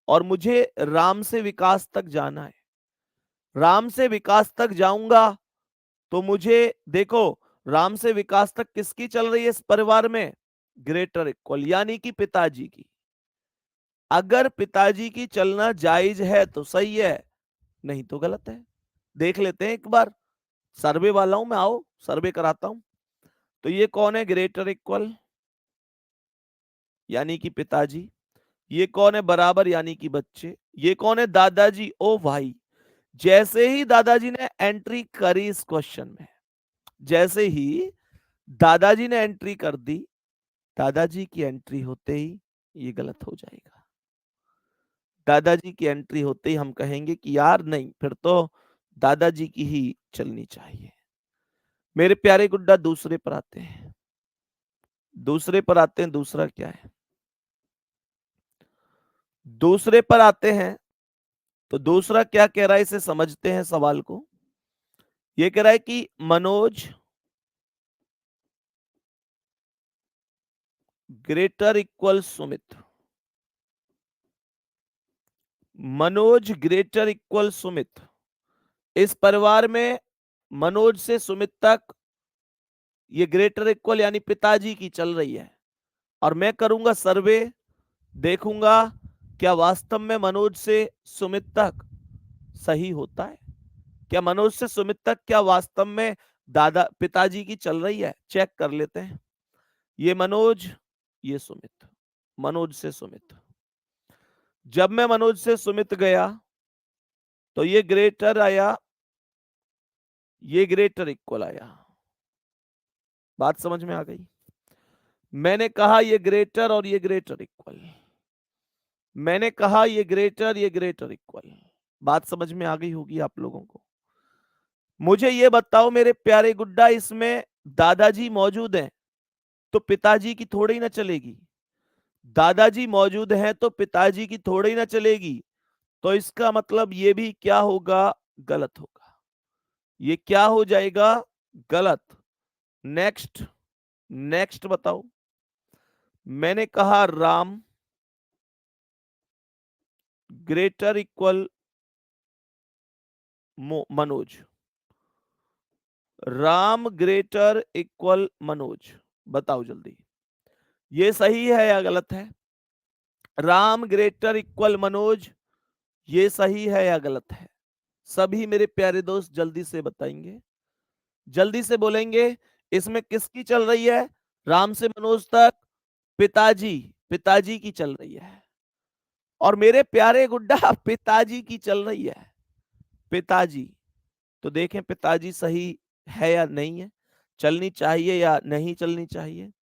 और मुझे राम से विकास तक जाना है। राम से विकास तक जाऊंगा तो मुझे देखो, राम से विकास तक किसकी चल रही है इस परिवार में? ग्रेटर इक्वल, यानी कि पिताजी की। अगर पिताजी की चलना जायज है तो सही है, नहीं तो गलत है। देख लेते हैं एक बार, सर्वे वाला हूं मैं, आओ सर्वे कराता हूं। तो ये कौन है ग्रेटर इक्वल? यानी कि पिताजी। ये कौन है बराबर? यानी कि बच्चे। ये कौन है? दादाजी। ओ भाई, जैसे ही दादाजी ने एंट्री करी इस क्वेश्चन में, जैसे ही दादाजी ने एंट्री कर दी, दादाजी की एंट्री होते ही ये गलत हो जाएगा। दादाजी की एंट्री होते ही हम कहेंगे कि यार नहीं, फिर तो दादाजी की ही चलनी चाहिए। मेरे प्यारे गुड्डा, दूसरे पर आते हैं। दूसरे पर आते हैं, दूसरा क्या है? दूसरे पर आते हैं, तो दूसरा क्या कह रहा है, इसे समझते हैं सवाल को। ये कह रहा है कि Manoj greater equal Sumit. Manoj greater equal Sumit. इस परिवार में मनोज से सुमित तक ये ग्रेटर इक्वल यानी पिताजी की चल रही है, और मैं करूंगा सर्वे, देखूंगा क्या वास्तव में मनोज से सुमित तक सही होता है। क्या मनोज से सुमित तक क्या वास्तव में दादा पिताजी की चल रही है? चेक कर लेते हैं। ये मनोज, ये सुमित, मनोज से सुमित। जब मैं मनोज से सुमित गया तो ये ग्रेटर आया, ये ग्रेटर इक्वल आया। बात समझ में आ गई? मैंने कहा ये ग्रेटर और ये ग्रेटर इक्वल, मैंने कहा ये ग्रेटर, ये ग्रेटर इक्वल। बात समझ में आ गई होगी आप लोगों को। मुझे ये बताओ मेरे प्यारे गुड्डा, इसमें दादाजी मौजूद हैं तो पिताजी की थोड़ी ना चलेगी। दादाजी मौजूद हैं तो पिताजी की थोड़ी ना चलेगी। तो इसका मतलब ये भी क्या होगा? गलत होगा। ये क्या हो जाएगा? गलत। नेक्स्ट, नेक्स्ट बताओ। मैंने कहा Ram greater equal Manoj, Ram greater equal Manoj. बताओ जल्दी, ये सही है या गलत है? राम ग्रेटर इक्वल मनोज, ये सही है या गलत है? सभी मेरे प्यारे दोस्त जल्दी से बताएंगे, जल्दी से बोलेंगे। इसमें किसकी चल रही है? राम से मनोज तक पिताजी, पिताजी की चल रही है। और मेरे प्यारे गुड्डा पिताजी की चल रही है, पिताजी। तो देखें पिताजी सही है या नहीं है, चलनी चाहिए या नहीं चलनी चाहिए।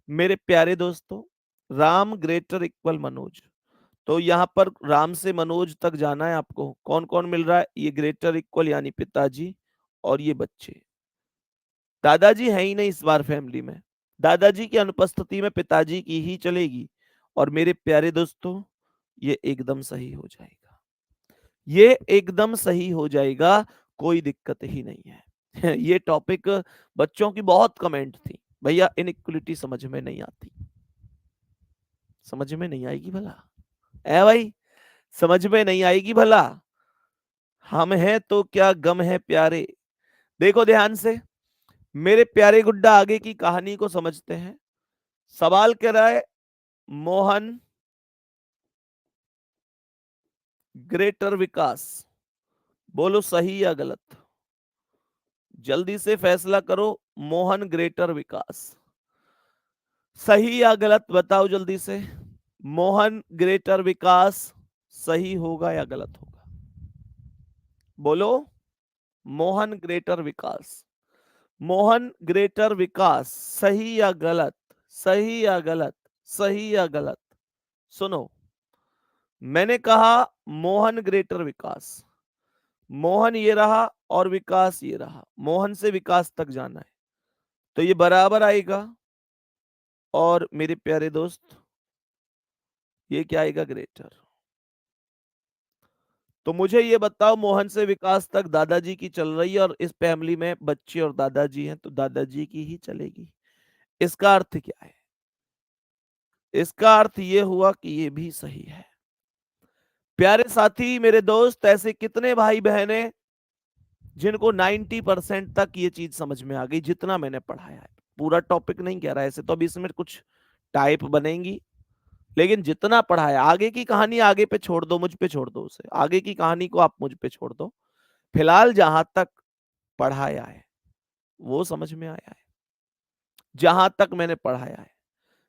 मेरे प्यारे दोस्तों, राम ग्रेटर इक्वल मनोज, तो यहां पर राम से मनोज तक जाना है आपको। कौन कौन मिल रहा है? ये ग्रेटर इक्वल यानी पिताजी, और ये बच्चे। दादाजी है ही नहीं इस बार फैमिली में, दादाजी की अनुपस्थिति में पिताजी की ही चलेगी। और मेरे प्यारे दोस्तों, ये एकदम सही हो जाएगा, ये एकदम सही हो जाएगा, कोई दिक्कत ही नहीं है। ये टॉपिक बच्चों की बहुत कमेंट थी, भैया इनइक्वलिटी समझ में नहीं आती। समझ में नहीं आएगी भला? है भाई, समझ में नहीं आएगी भला? हम हैं तो क्या गम है प्यारे। देखो ध्यान से मेरे प्यारे गुड्डा, आगे की कहानी को समझते हैं। सवाल कह रहा है मोहन ग्रेटर विकास, बोलो सही या गलत? जल्दी से फैसला करो। मोहन ग्रेटर विकास, सही या गलत बताओ जल्दी से। मोहन ग्रेटर विकास सही होगा या गलत होगा? बोलो। मोहन ग्रेटर विकास। मोहन ग्रेटर विकास, सही या गलत? सही या गलत? सही या गलत? सुनो, मैंने कहा मोहन ग्रेटर विकास। मोहन ये रहा और विकास ये रहा, मोहन से विकास तक जाना है, तो ये बराबर आएगा। और मेरे प्यारे दोस्त, ये क्या आएगा? ग्रेटर। तो मुझे ये बताओ, मोहन से विकास तक दादाजी की चल रही है और इस फैमिली में बच्चे और दादाजी हैं, तो दादाजी की ही चलेगी। इसका अर्थ क्या है? इसका अर्थ ये हुआ कि ये भी सही है। प्यारे साथी, मेरे दोस्त, ऐसे कितने भाई बहन हैं जिनको 90% तक ये चीज समझ में आ गई जितना मैंने पढ़ाया है? पूरा टॉपिक नहीं कह रहा है ऐसे, तो अभी इसमें कुछ टाइप बनेंगी, लेकिन जितना पढ़ाया, आगे की कहानी आगे पे छोड़ दो, मुझ पे छोड़ दो उसे, आगे की कहानी को आप मुझ पे छोड़ दो। फिलहाल जहां तक पढ़ाया है वो समझ में आया है, जहां तक मैंने पढ़ाया है।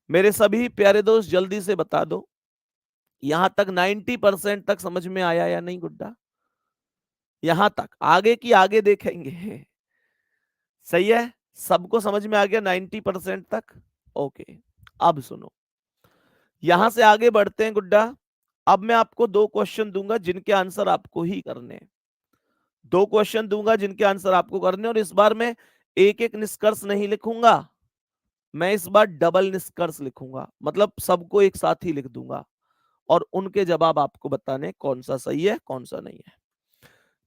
मेरे सभी प्यारे दोस्त, जल्दी से बता दो, यहां तक 90% तक समझ में आया या नहीं गुड्डा? यहां तक, आगे की आगे देखेंगे। सही है, सबको समझ में आ गया 90% तक? ओके, अब सुनो, यहां से आगे बढ़ते हैं गुड्डा। अब मैं आपको दो क्वेश्चन दूंगा जिनके आंसर आपको ही करने हैं। दो क्वेश्चन दूंगा जिनके आंसर आपको करने, और इस बार मैं एक एक निष्कर्ष नहीं लिखूंगा, मैं इस बार डबल निष्कर्ष लिखूंगा, मतलब सबको एक साथ ही लिख दूंगा और उनके जवाब आपको बताने कौन सा सही है कौन सा नहीं है।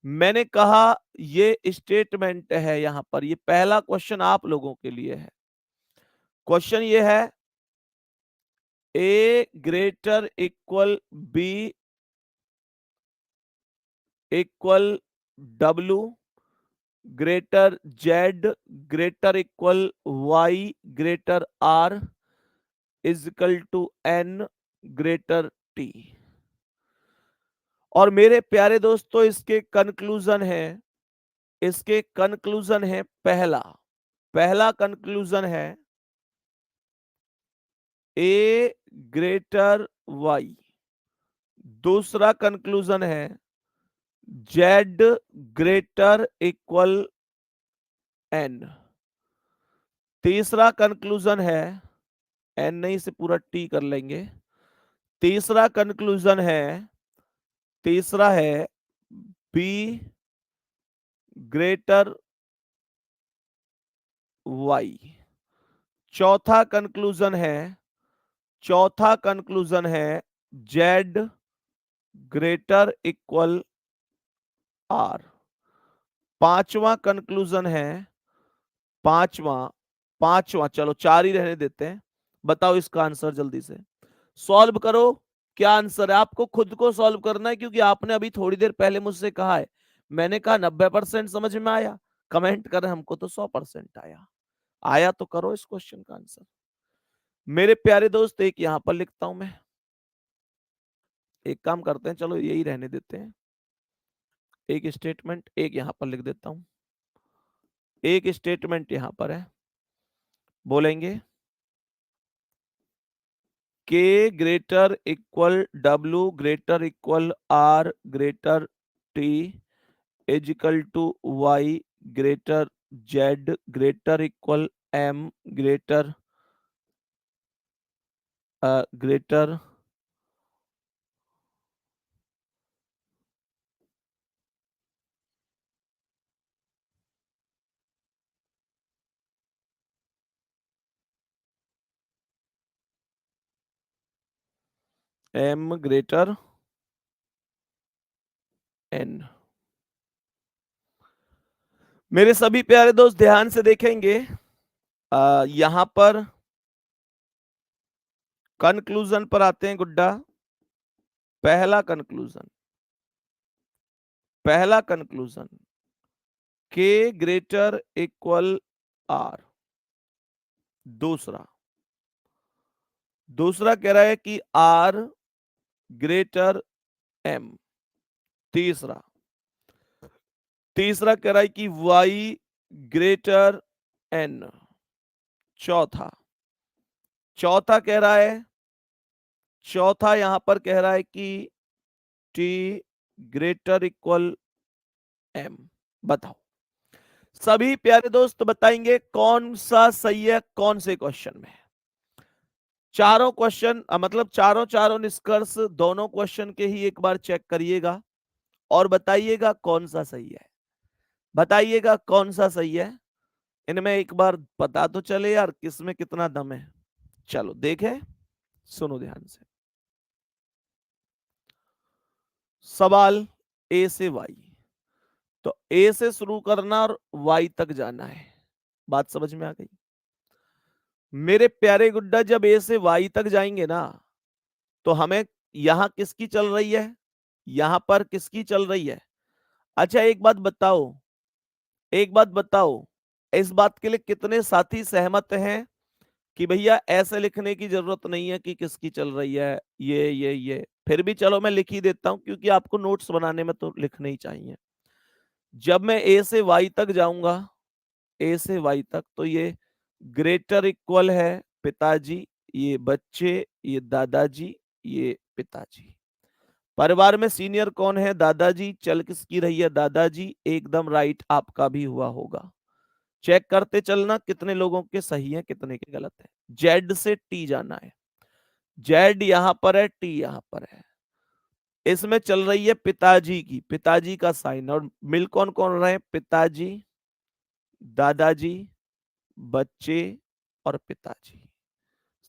मैंने कहा ये स्टेटमेंट है, यहां पर ये पहला क्वेश्चन आप लोगों के लिए है। क्वेश्चन ये है, A greater equal B equal W greater Z greater equal Y greater R is equal to N greater T. और मेरे प्यारे दोस्तों, इसके कंक्लूजन है, इसके कंक्लूजन है, पहला पहला कंक्लूजन है ए ग्रेटर वाई। दूसरा कंक्लूजन है जेड ग्रेटर इक्वल एन। तीसरा कंक्लूजन है, एन नहीं से पूरा टी कर लेंगे। तीसरा कंक्लूजन है, तीसरा है बी ग्रेटर वाई। चौथा कंक्लूजन है, चौथा कंक्लूजन है जेड ग्रेटर इक्वल आर। पांचवा कंक्लूजन है, पांचवा पांचवा चलो चार ही रहने देते हैं। बताओ इसका आंसर जल्दी से सॉल्व करो। क्या आंसर है? आपको खुद को सॉल्व करना है, क्योंकि आपने अभी थोड़ी देर पहले मुझसे कहा है, मैंने कहा 90% समझ में आया, कमेंट करें हमको तो 100% आया। आया तो करो इस क्वेश्चन का आंसर। मेरे प्यारे दोस्त, एक यहां पर लिखता हूं मैं, एक काम करते हैं, चलो यही रहने देते हैं, एक स्टेटमेंट एक यहां पर लिख देता हूं। एक स्टेटमेंट यहां पर है, बोलेंगे K greater equal W greater equal R greater T is equal to Y greater Z greater equal M greater greater M greater N. मेरे सभी प्यारे दोस्त ध्यान से देखेंगे, यहां पर कंक्लूजन पर आते हैं गुड्डा। पहला कंक्लूजन, पहला कंक्लूजन के ग्रेटर इक्वल आर। दूसरा, दूसरा कह रहा है कि आर ग्रेटर एम। तीसरा, तीसरा कह रहा है कि वाई ग्रेटर एन। चौथा, चौथा कह रहा है, चौथा यहां पर कह रहा है कि टी ग्रेटर इक्वल एम। बताओ सभी प्यारे दोस्त, बताएंगे कौन सा सही है कौन से क्वेश्चन में। चारों क्वेश्चन मतलब चारों चारों निष्कर्ष दोनों क्वेश्चन के ही एक बार चेक करिएगा और बताइएगा कौन सा सही है। बताइएगा कौन सा सही है। इनमें एक बार पता तो चले यार किसमें कितना दम है। चलो देखें, सुनो ध्यान से। सवाल ए से वाई, तो ए से शुरू करना और वाई तक जाना है। बात समझ में आ गई मेरे प्यारे गुड्डा? जब ए से वाई तक जाएंगे ना तो हमें यहां किसकी चल रही है, यहां पर किसकी चल रही है। अच्छा एक बात बताओ, एक बात बताओ, इस बात के लिए कितने साथी सहमत हैं कि भैया ऐसे लिखने की जरूरत नहीं है कि किसकी चल रही है ये। फिर भी चलो मैं लिख ही देता हूं क्योंकि आपको नोट्स बनाने में तो लिखने ही चाहिए। जब मैं ए से वाई तक जाऊंगा, ए से वाई तक, तो ये ग्रेटर इक्वल है पिताजी, ये बच्चे, ये दादाजी, ये पिताजी। परिवार में सीनियर कौन है? दादाजी। चल किसकी रही है? दादाजी। एकदम राइट आपका भी हुआ होगा। चेक करते चलना कितने लोगों के सही है कितने के गलत है। जेड से टी जाना है। जेड यहां पर है, टी यहां पर है। इसमें चल रही है पिताजी की, पिताजी का साइन। और मिल कौन कौन रहे? पिताजी, दादाजी, बच्चे और पिताजी।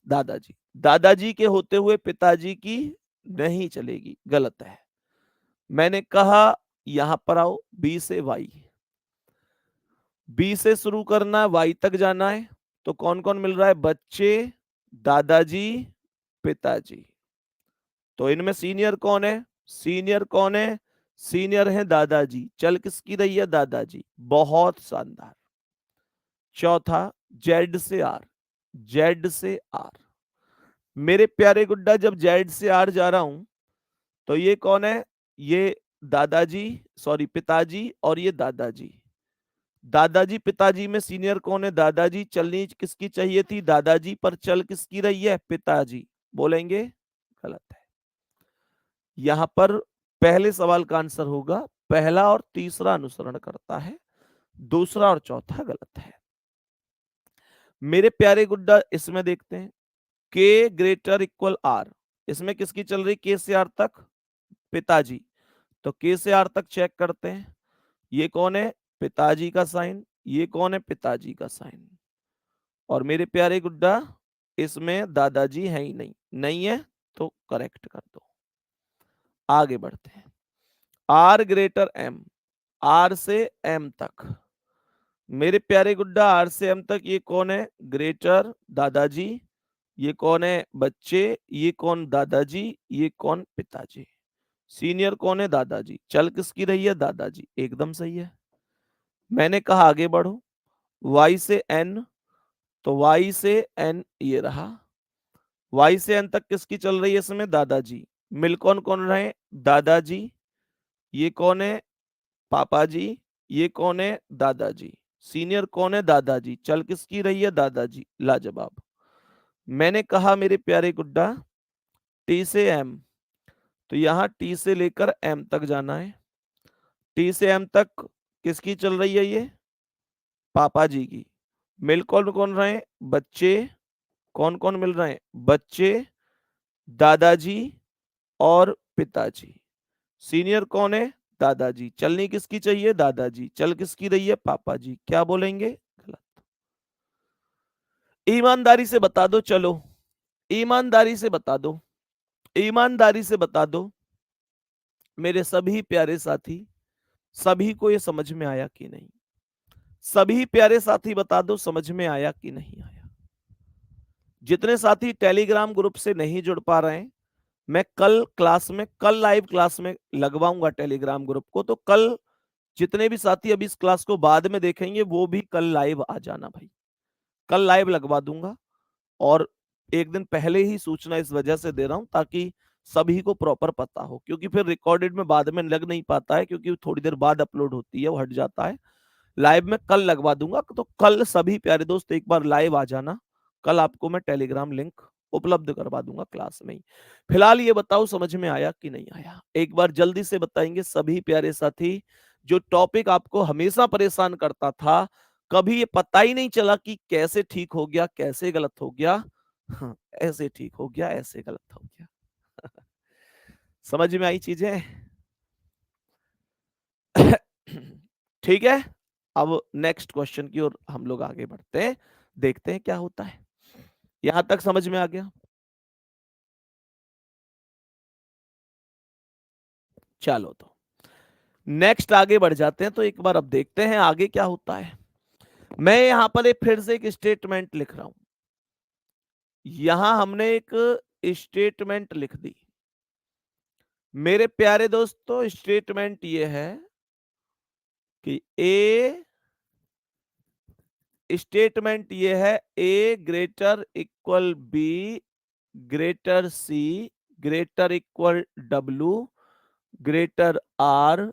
दादाजी, दादाजी के होते हुए पिताजी की नहीं चलेगी, गलत है। मैंने कहा यहां पर आओ, बी से वाई, बी से शुरू करना है, वाई तक जाना है। तो कौन कौन मिल रहा है? बच्चे, दादाजी, पिताजी। तो इनमें सीनियर कौन है? सीनियर कौन है? सीनियर है दादाजी। चल किसकी रही है? दादाजी। बहुत शानदार। चौथा जेड से आर, जेड से आर। मेरे प्यारे गुड्डा जब जेड से आर जा रहा हूं तो ये कौन है? ये दादाजी, सॉरी पिताजी, और ये दादाजी। दादाजी पिताजी में सीनियर कौन है? दादाजी। चलनी किसकी चाहिए थी? दादाजी, पर चल किसकी रही है? पिताजी। बोलेंगे गलत है। यहां पर पहले सवाल का आंसर होगा पहला और तीसरा अनुसरण करता है, दूसरा और चौथा गलत है। मेरे प्यारे गुड्डा इसमें देखते हैं के ग्रेटर इक्वल आर, इसमें किसकी चल रही? के से आर तक, पिताजी। तो के से आर तक चेक करते हैं। ये कौन है? पिताजी का साइन। ये कौन है? पिताजी का साइन। और मेरे प्यारे गुड्डा इसमें दादाजी है ही नहीं, नहीं है तो करेक्ट कर दो। आगे बढ़ते हैं। आर ग्रेटर एम, आर से एम तक। मेरे प्यारे गुड्डा आर से एम तक ये कौन है? ग्रेटर दादाजी। ये कौन है? बच्चे। ये कौन? दादाजी। ये कौन? पिताजी। सीनियर कौन है? दादाजी। चल किसकी रही है? दादाजी। एकदम सही है। मैंने कहा आगे बढ़ो, वाई से एन, तो वाई से एन ये रहा। वाई से एन तक किसकी चल रही है? इसमें दादाजी। मिल कौन कौन रहे? दादाजी। ये कौन है? पापा जी। ये कौन है? दादाजी। सीनियर कौन है? दादाजी। चल किसकी रही है? दादाजी। लाजवाब। मैंने कहा मेरे प्यारे गुड्डा टी से एम, तो यहां टी से लेकर एम तक जाना है। टी से एम तक किसकी चल रही है? ये पापा जी की। मिल कौन कौन रहे? बच्चे। कौन कौन मिल रहे हैं? बच्चे, दादाजी और पिताजी। सीनियर कौन है? दादाजी। चलनी किसकी चाहिए? दादाजी। चल किसकी रही है? पापा जी। क्या बोलेंगे? गलत। ईमानदारी से बता दो, चलो ईमानदारी से बता दो, ईमानदारी से बता दो मेरे सभी प्यारे साथी, सभी को ये समझ में आया कि नहीं? सभी प्यारे साथी बता दो समझ में आया कि नहीं आया। जितने साथी टेलीग्राम ग्रुप से नहीं जुड़ पा रहे हैं, मैं कल क्लास में, कल लाइव क्लास में लगवाऊंगा टेलीग्राम ग्रुप को। तो कल जितने भी साथी अभी इस क्लास को बाद में देखेंगे वो भी कल लाइव आ जाना भाई। कल लाइव लगवा दूंगा और एक दिन पहले ही सूचना इस वजह से दे रहा हूं ताकि सभी को प्रॉपर पता हो, क्योंकि फिर रिकॉर्डेड में बाद में लग नहीं पाता है, क्योंकि थोड़ी देर बाद अपलोड होती है, वो हट जाता है। लाइव में कल लगवा दूंगा। तो कल सभी प्यारे दोस्त एक बार लाइव आ जाना। कल आपको मैं टेलीग्राम लिंक उपलब्ध करवा दूंगा क्लास में ही। फिलहाल ये बताओ समझ में आया कि नहीं आया? एक बार जल्दी से बताएंगे सभी प्यारे साथी जो टॉपिक आपको हमेशा परेशान करता था, कभी ये पता ही नहीं चला कि कैसे ठीक हो गया, कैसे गलत हो गया। हाँ, ऐसे ठीक हो गया, ऐसे गलत हो गया। समझ में आई चीजें? ठीक है, अब नेक्स्ट क्वेश्चन की ओर हम लोग आगे बढ़ते हैं, देखते हैं क्या होता है। यहां तक समझ में आ गया? चलो तो नेक्स्ट आगे बढ़ जाते हैं, तो एक बार अब देखते हैं आगे क्या होता है। मैं यहां पर एक फिर से एक स्टेटमेंट लिख रहा हूं। यहां हमने एक स्टेटमेंट लिख दी। मेरे प्यारे दोस्तों, स्टेटमेंट ये है कि स्टेटमेंट ये है A greater equal B greater C greater equal W greater R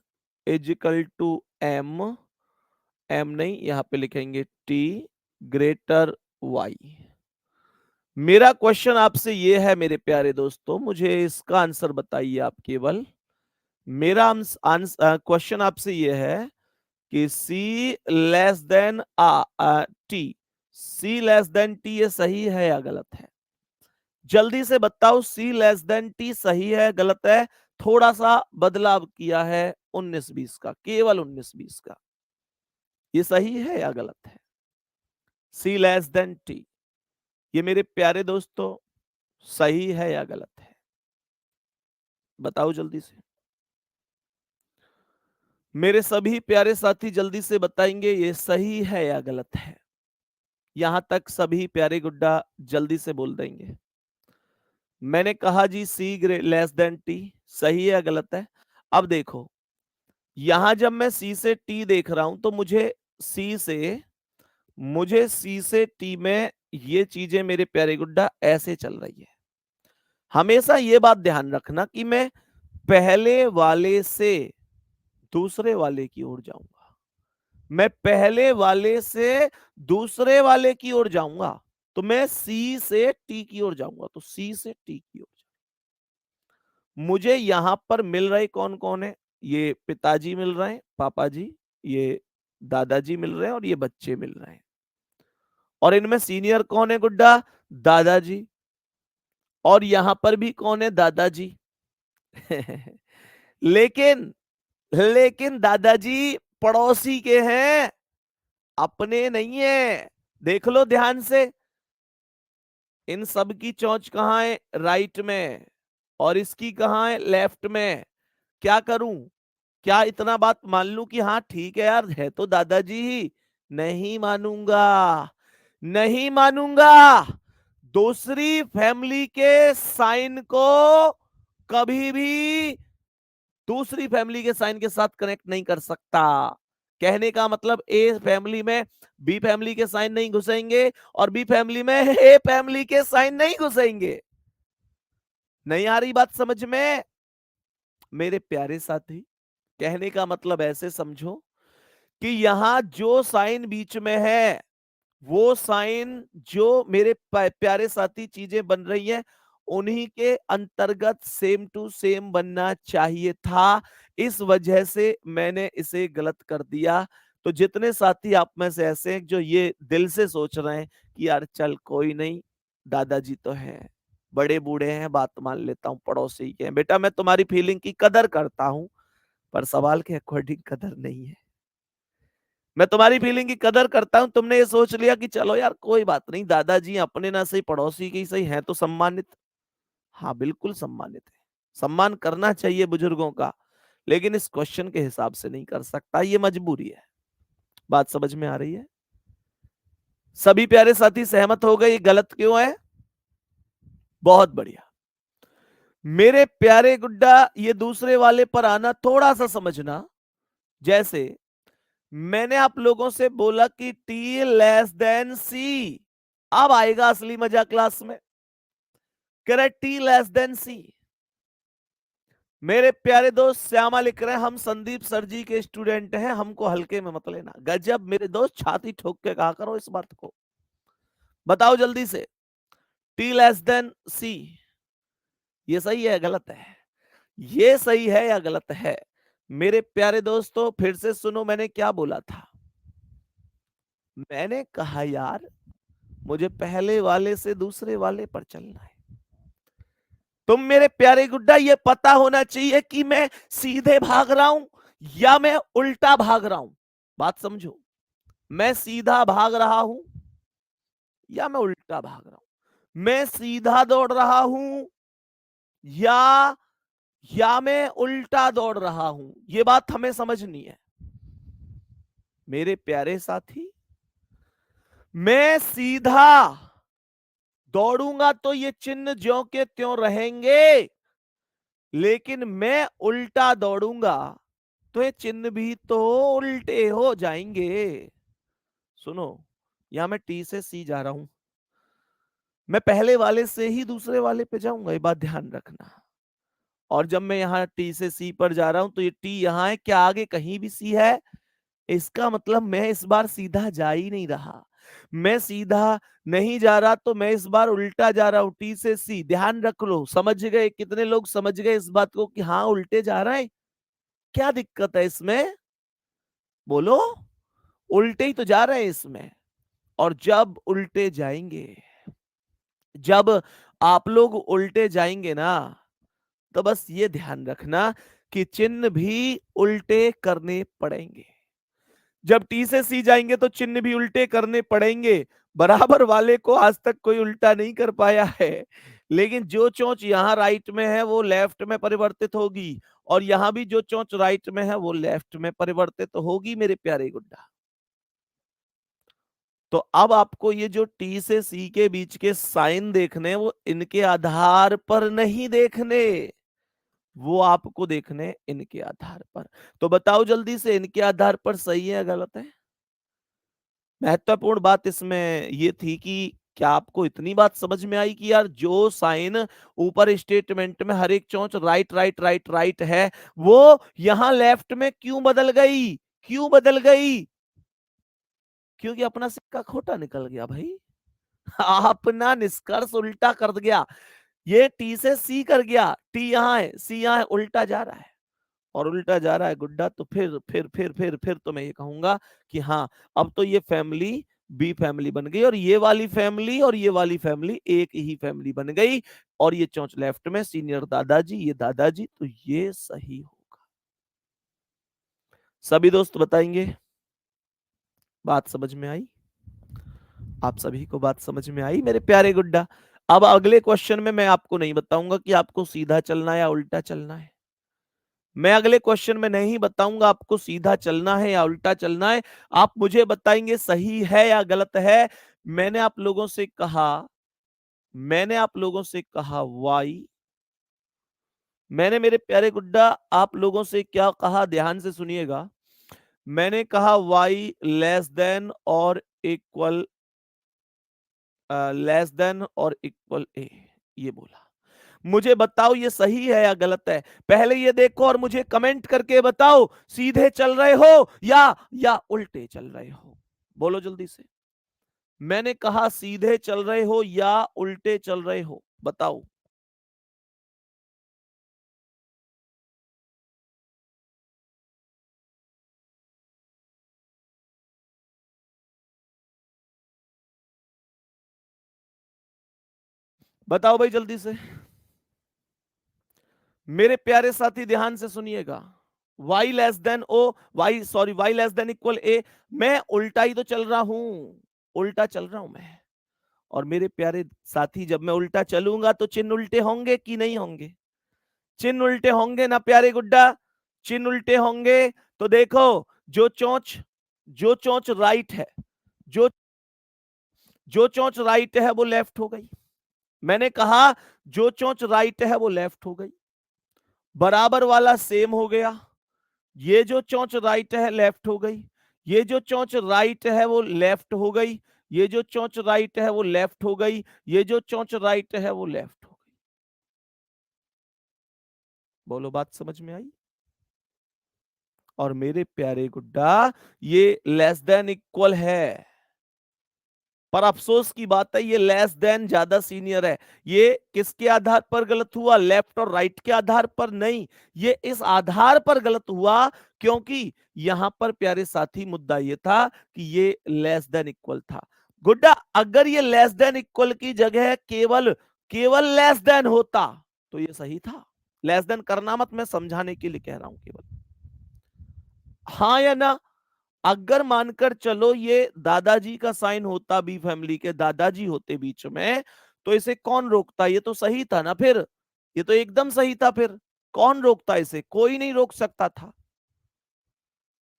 is equal to M, M नहीं यहां पे लिखेंगे टी ग्रेटर वाई। मेरा क्वेश्चन आपसे ये है मेरे प्यारे दोस्तों, मुझे इसका आंसर बताइए आप केवल। मेरा क्वेश्चन आपसे ये है कि सी लेस देन टी, सी लेस देन टी ये सही है या गलत है? जल्दी से बताओ, सी लेस देन टी सही है गलत है? थोड़ा सा बदलाव किया है 19-20 का, केवल 19-20 का। ये सही है या गलत है? सी लेस देन टी, ये मेरे प्यारे दोस्तों सही है या गलत है? बताओ जल्दी से। मेरे सभी प्यारे साथी जल्दी से बताएंगे ये सही है या गलत है। यहां तक सभी प्यारे गुड्डा जल्दी से बोल देंगे। मैंने कहा जी सी लेस देन टी, सही है या गलत है? अब देखो, यहां जब मैं सी से टी देख रहा हूं तो मुझे सी से टी में ये चीजें मेरे प्यारे गुड्डा ऐसे चल रही है। हमेशा ये बात ध्यान रखना कि मैं पहले वाले से दूसरे वाले की ओर जाऊंगा, मैं पहले वाले से दूसरे वाले की ओर जाऊंगा, तो मैं सी से टी की ओर जाऊंगा, तो सी से टी की ओर। मुझे यहां पर मिल रहे कौन कौन है? ये पिताजी मिल रहे हैं, पापा जी, ये दादाजी मिल रहे हैं और ये बच्चे मिल रहे हैं। और इनमें सीनियर कौन है गुड्डा? दादाजी। और यहां पर भी कौन है? दादाजी। लेकिन लेकिन दादाजी पड़ोसी के हैं, अपने नहीं है। देख लो ध्यान से, इन सब की चोंच कहां है? राइट में, और इसकी कहां है? लेफ्ट में। क्या करूं? क्या इतना बात मान लूं कि हाँ ठीक है यार, है तो दादाजी ही? नहीं मानूंगा, नहीं मानूंगा। दूसरी फैमिली के साइन को कभी भी दूसरी फैमिली के साइन के साथ कनेक्ट नहीं कर सकता। कहने का मतलब ए फैमिली में बी फैमिली के साइन नहीं घुसेंगे और बी फैमिली में ए फैमिली के साइन नहीं घुसेंगे। नहीं आ रही बात समझ में मेरे प्यारे साथी? कहने का मतलब ऐसे समझो कि यहां जो साइन बीच में है, वो साइन जो मेरे प्यारे साथी चीजें बन रही हैं, उन्हीं के अंतर्गत सेम टू सेम बनना चाहिए था। इस वजह से मैंने इसे गलत कर दिया। तो जितने साथी आप में से ऐसे हैं जो ये दिल से सोच रहे हैं कि यार चल कोई नहीं, दादाजी तो हैं, बड़े बूढ़े हैं, बात मान लेता हूं, पड़ोसी के हैं, बेटा मैं तुम्हारी फीलिंग की कदर करता हूं, पर सवाल के अकॉर्डिंग कदर नहीं है। मैं तुम्हारी फीलिंग की कदर करता हूं, तुमने ये सोच लिया कि चलो यार कोई बात नहीं, दादाजी अपने ना सही पड़ोसी के ही सही हैं तो सम्मानित। हाँ बिल्कुल सम्मानित है, सम्मान करना चाहिए बुजुर्गों का, लेकिन इस क्वेश्चन के हिसाब से नहीं कर सकता, ये मजबूरी है। बात समझ में आ रही है? सभी प्यारे साथी सहमत हो गए ये गलत क्यों है? बहुत बढ़िया। मेरे प्यारे गुड्डा, ये दूसरे वाले पर आना थोड़ा सा समझना। जैसे मैंने आप लोगों से बोला कि टी लेस देन सी, अब आएगा असली मजा क्लास में। करेक्ट, टी लेस देन सी। मेरे प्यारे दोस्त श्यामा लिख रहे हैं हम संदीप सर जी के स्टूडेंट हैं, हमको हल्के में मत लेना। गजब मेरे दोस्त, छाती ठोक के कहा करो इस बात को। बताओ जल्दी से, टी लेस देन सी ये सही है गलत है? ये सही है या गलत है? मेरे प्यारे दोस्तों फिर से सुनो मैंने क्या बोला था। मैंने कहा यार मुझे पहले वाले से दूसरे वाले पर चलना है। तुम मेरे प्यारे गुड्डा ये पता होना चाहिए कि मैं सीधे भाग रहा हूं या मैं उल्टा भाग रहा हूं। बात समझो, मैं सीधा भाग रहा हूं या मैं उल्टा भाग रहा हूं, मैं सीधा दौड़ रहा हूं या मैं उल्टा दौड़ रहा हूं। ये बात हमें समझनी है मेरे प्यारे साथी। मैं सीधा दौड़ूंगा तो ये चिन्ह ज्यों के त्यों रहेंगे, लेकिन मैं उल्टा दौड़ूंगा तो ये चिन्ह भी तो उल्टे हो जाएंगे। सुनो, यहां मैं टी से सी जा रहा हूं, मैं पहले वाले से ही दूसरे वाले पे जाऊंगा, ये बात ध्यान रखना। और जब मैं यहाँ टी से सी पर जा रहा हूं तो ये टी यहाँ है, क्या आगे कहीं भी सी है? इसका मतलब मैं इस बार सीधा जा ही नहीं रहा। मैं सीधा नहीं जा रहा तो मैं इस बार उल्टा जा रहा हूं, टी से सी। ध्यान रख लो, समझ गए? कितने लोग समझ गए इस बात को कि हाँ उल्टे जा रहा है? क्या दिक्कत है इसमें? बोलो, उल्टे ही तो जा रहे हैं इसमें। और जब उल्टे जाएंगे, जब आप लोग उल्टे जाएंगे ना, तो बस ये ध्यान रखना कि चिन्ह भी उल्टे करने पड़ेंगे। जब टी से सी जाएंगे तो चिन्ह भी उल्टे करने पड़ेंगे। बराबर वाले को आज तक कोई उल्टा नहीं कर पाया है, लेकिन जो चोंच यहां राइट में है वो लेफ्ट में परिवर्तित होगी, और यहां भी जो चोंच राइट में है वो लेफ्ट में परिवर्तित होगी मेरे प्यारे गुड्डा। तो अब आपको ये जो टी से सी के बीच के साइन देखने, वो इनके आधार पर नहीं देखने, वो आपको देखने इनके आधार पर। तो बताओ जल्दी से, इनके आधार पर सही है या गलत है? महत्वपूर्ण बात इसमें ये थी कि क्या आपको इतनी बात समझ में आई कि यार जो साइन ऊपर स्टेटमेंट में हर एक चौंच राइट राइट राइट राइट है, वो यहां लेफ्ट में क्यों बदल गई? क्यों बदल गई? क्योंकि अपना सिक्का खोटा निकल गया भाई। अपना निष्कर्ष उल्टा कर गया। ये टी से सी कर गया, टी यहां है, सी यहां है, उल्टा जा रहा है। और उल्टा जा रहा है गुड्डा, तो फिर तो मैं ये कहूंगा कि हाँ, अब तो ये फैमिली बी फैमिली बन गई, और ये वाली फैमिली और ये वाली फैमिली एक ही फैमिली बन गई। और ये चौंच लेफ्ट में सीनियर दादाजी, ये दादाजी, तो ये सही होगा। सभी दोस्त बताएंगे बात समझ में आई? आप सभी को बात समझ में आई मेरे प्यारे गुड्डा? अब अगले क्वेश्चन में मैं आपको नहीं बताऊंगा कि आपको सीधा चलना है या उल्टा चलना है। मैं अगले क्वेश्चन में नहीं बताऊंगा आपको सीधा चलना है या उल्टा चलना है। आप मुझे बताएंगे सही है या गलत है। मैंने आप लोगों से कहा, मैंने आप लोगों से कहा वाई, मैंने मेरे प्यारे गुड्डा आप लोगों से क्या कहा, ध्यान से सुनिएगा। मैंने कहा वाई लेस देन और इक्वल, लेस देन और इक्वल ए, ये बोला। मुझे बताओ ये सही है या गलत है? पहले ये देखो और मुझे कमेंट करके बताओ, सीधे चल रहे हो या उल्टे चल रहे हो? बोलो जल्दी से। मैंने कहा सीधे चल रहे हो या उल्टे चल रहे हो, बताओ। बताओ भाई जल्दी से। मेरे प्यारे साथी ध्यान से सुनिएगा। y less than O, y sorry y less than equal A, मैं उल्टा ही तो चल रहा हूं, उल्टा चल रहा हूं मैं। और मेरे प्यारे साथी जब मैं उल्टा चलूंगा तो चिन्ह उल्टे होंगे कि नहीं होंगे? चिन्ह उल्टे होंगे ना प्यारे गुड्डा? चिन्ह उल्टे होंगे। तो देखो, जो चोंच, जो चोंच राइट है, जो जो चोंच राइट है वो लेफ्ट हो गई। मैंने कहा जो चोंच राइट है वो लेफ्ट हो गई। बराबर वाला सेम हो गया। ये जो चोंच राइट है लेफ्ट हो गई, ये जो चोंच राइट है वो लेफ्ट हो गई, ये जो चोंच राइट है वो लेफ्ट हो गई, ये जो चोंच राइट है वो लेफ्ट हो गई। बोलो बात समझ में आई? और मेरे प्यारे गुड्डा, ये लेस देन इक्वल है। पर अफसोस की बात है ये लेस देन ज्यादा सीनियर है। ये किसके आधार पर गलत हुआ? लेफ्ट और राइट के आधार पर नहीं, ये इस आधार पर गलत हुआ क्योंकि यहां पर प्यारे साथी मुद्दा ये था कि ये लेस देन इक्वल था। गुड्डा, अगर ये लेस देन इक्वल की जगह केवल केवल लेस देन होता तो ये सही था। लेस देन करना मत, मैं समझाने के लिए कह रहा हूं केवल। हाँ या ना? अगर मानकर चलो ये दादाजी का साइन होता, बी फैमिली के दादाजी होते बीच में, तो इसे कौन रोकता? ये तो सही था ना फिर, ये तो एकदम सही था। फिर कौन रोकता इसे? कोई नहीं रोक सकता था।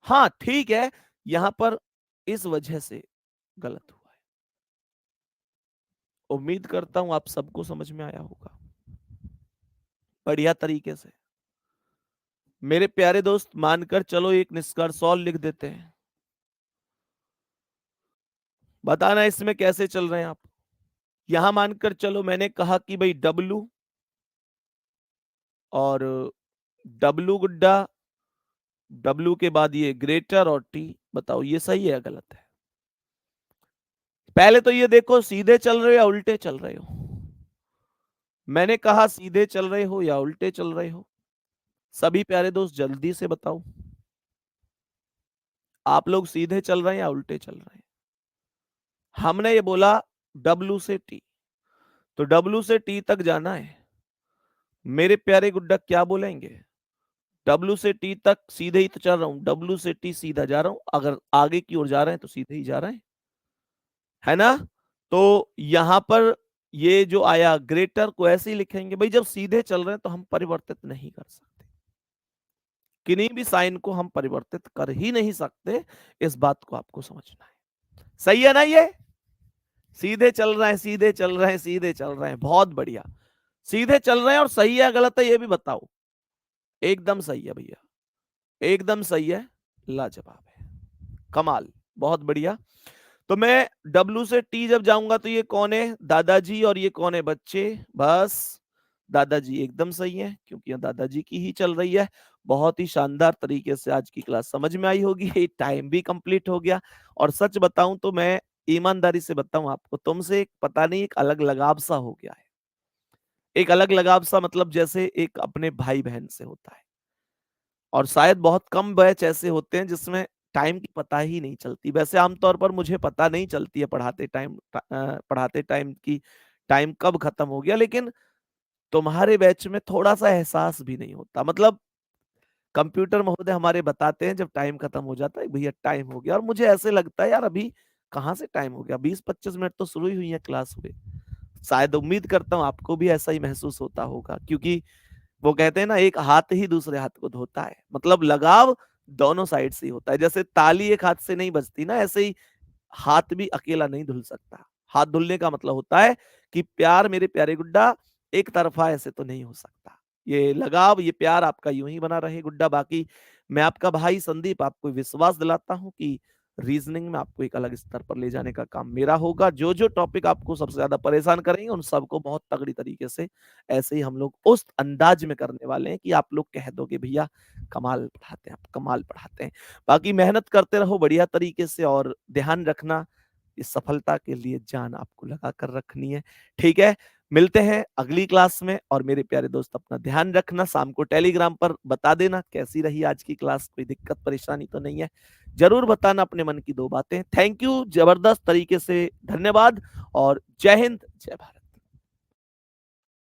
हाँ ठीक है, यहां पर इस वजह से गलत हुआ है। उम्मीद करता हूं आप सबको समझ में आया होगा बढ़िया तरीके से। मेरे प्यारे दोस्त, मानकर चलो एक निष्कर्ष और लिख देते हैं। बताना इसमें कैसे चल रहे हैं आप। यहां मानकर चलो मैंने कहा कि भाई डब्लू और डब्लू गुड्डा, डब्लू के बाद ये ग्रेटर और टी, बताओ ये सही है या गलत है? पहले तो ये देखो सीधे चल रहे हो या उल्टे चल रहे हो। मैंने कहा सीधे चल रहे हो या उल्टे चल रहे हो? सभी प्यारे दोस्त जल्दी से बताओ, आप लोग सीधे चल रहे हैं या उल्टे चल रहे हैं? हमने ये बोला डब्लू से टी, तो डब्लू से टी तक जाना है। मेरे प्यारे गुड्डा क्या बोलेंगे? डब्लू से टी तक सीधे ही तो चल रहा हूं, डब्लू से टी सीधा जा रहा हूं, अगर आगे की ओर जा रहे हैं तो सीधे ही जा रहे हैं, है ना? तो यहां पर ये जो आया ग्रेटर को ऐसे ही लिखेंगे। भाई जब सीधे चल रहे हैं तो हम परिवर्तित नहीं कर सकते, किन्हीं भी साइन को हम परिवर्तित कर ही नहीं सकते। इस बात को आपको समझना है। सही है ना? ये सीधे चल रहे हैं, सीधे चल रहे हैं, सीधे चल रहे हैं, बहुत बढ़िया। सीधे चल रहे हैं और सही है गलत है ये भी बताओ। एकदम सही है भैया, एकदम सही है, लाजवाब है, कमाल, बहुत बढ़िया। तो मैं डब्लू से टी जब जाऊंगा तो ये कौन है? दादाजी, और ये कौन है? बच्चे। बस दादाजी एकदम सही है क्योंकि यहाँ दादाजी की ही चल रही है। बहुत ही शानदार तरीके से आज की क्लास समझ में आई होगी। टाइम भी कंप्लीट हो गया। और सच बताऊं तो मैं ईमानदारी से बताऊं आपको, तुमसे एक पता नहीं एक अलग लगाव सा हो गया है। एक अलग लगाव सा मतलब जैसे एक अपने भाई बहन से होता है। और शायद बहुत कम बैच ऐसे होते हैं जिसमें टाइम की पता ही नहीं चलती। वैसे आमतौर पर मुझे पता नहीं चलती है पढ़ाते टाइम की टाइम कब खत्म हो गया, लेकिन तुम्हारे बैच में थोड़ा सा एहसास भी नहीं होता। मतलब कंप्यूटर महोदय हमारे बताते हैं जब टाइम खत्म हो जाता है, भैया टाइम हो गया, और मुझे ऐसे लगता है यार अभी कहाँ से टाइम हो गया, 20-25 मिनट तो शुरू ही हुई है क्लास हुए। शायद उम्मीद करता हूँ आपको भी ऐसा ही महसूस होता होगा, क्योंकि वो कहते हैं ना एक हाथ ही दूसरे हाथ को धोता है। मतलब लगाव दोनों साइड से ही होता है। जैसे ताली एक हाथ से नहीं बजती ना, ऐसे ही हाथ भी अकेला नहीं धुल सकता। हाथ धुलने का मतलब होता है कि प्यार मेरे प्यारे गुड्डा एक तरफा ऐसे तो नहीं हो सकता। ये लगाव, ये प्यार आपका यूं ही बना रहे गुड्डा। बाकी मैं आपका भाई संदीप आपको विश्वास दिलाता हूं कि रीजनिंग में आपको एक अलग स्तर पर ले जाने का काम मेरा होगा। जो जो टॉपिक आपको सबसे ज्यादा परेशान करेंगे उन सबको बहुत तगड़ी तरीके से ऐसे ही हम लोग उस अंदाज में करने वाले हैं कि आप लोग कह दोगे भैया कमाल पढ़ाते हैं, आप कमाल पढ़ाते हैं। बाकी मेहनत करते रहो बढ़िया तरीके से, और ध्यान रखना इस सफलता के लिए जान आपको लगा कर रखनी है। ठीक है, मिलते हैं अगली क्लास में। और मेरे प्यारे दोस्त अपना ध्यान रखना। शाम को टेलीग्राम पर बता देना कैसी रही आज की क्लास, कोई दिक्कत परेशानी तो नहीं है। जरूर बताना अपने मन की दो बातें। थैंक यू, जबरदस्त तरीके से धन्यवाद, और जय हिंद जय भारत।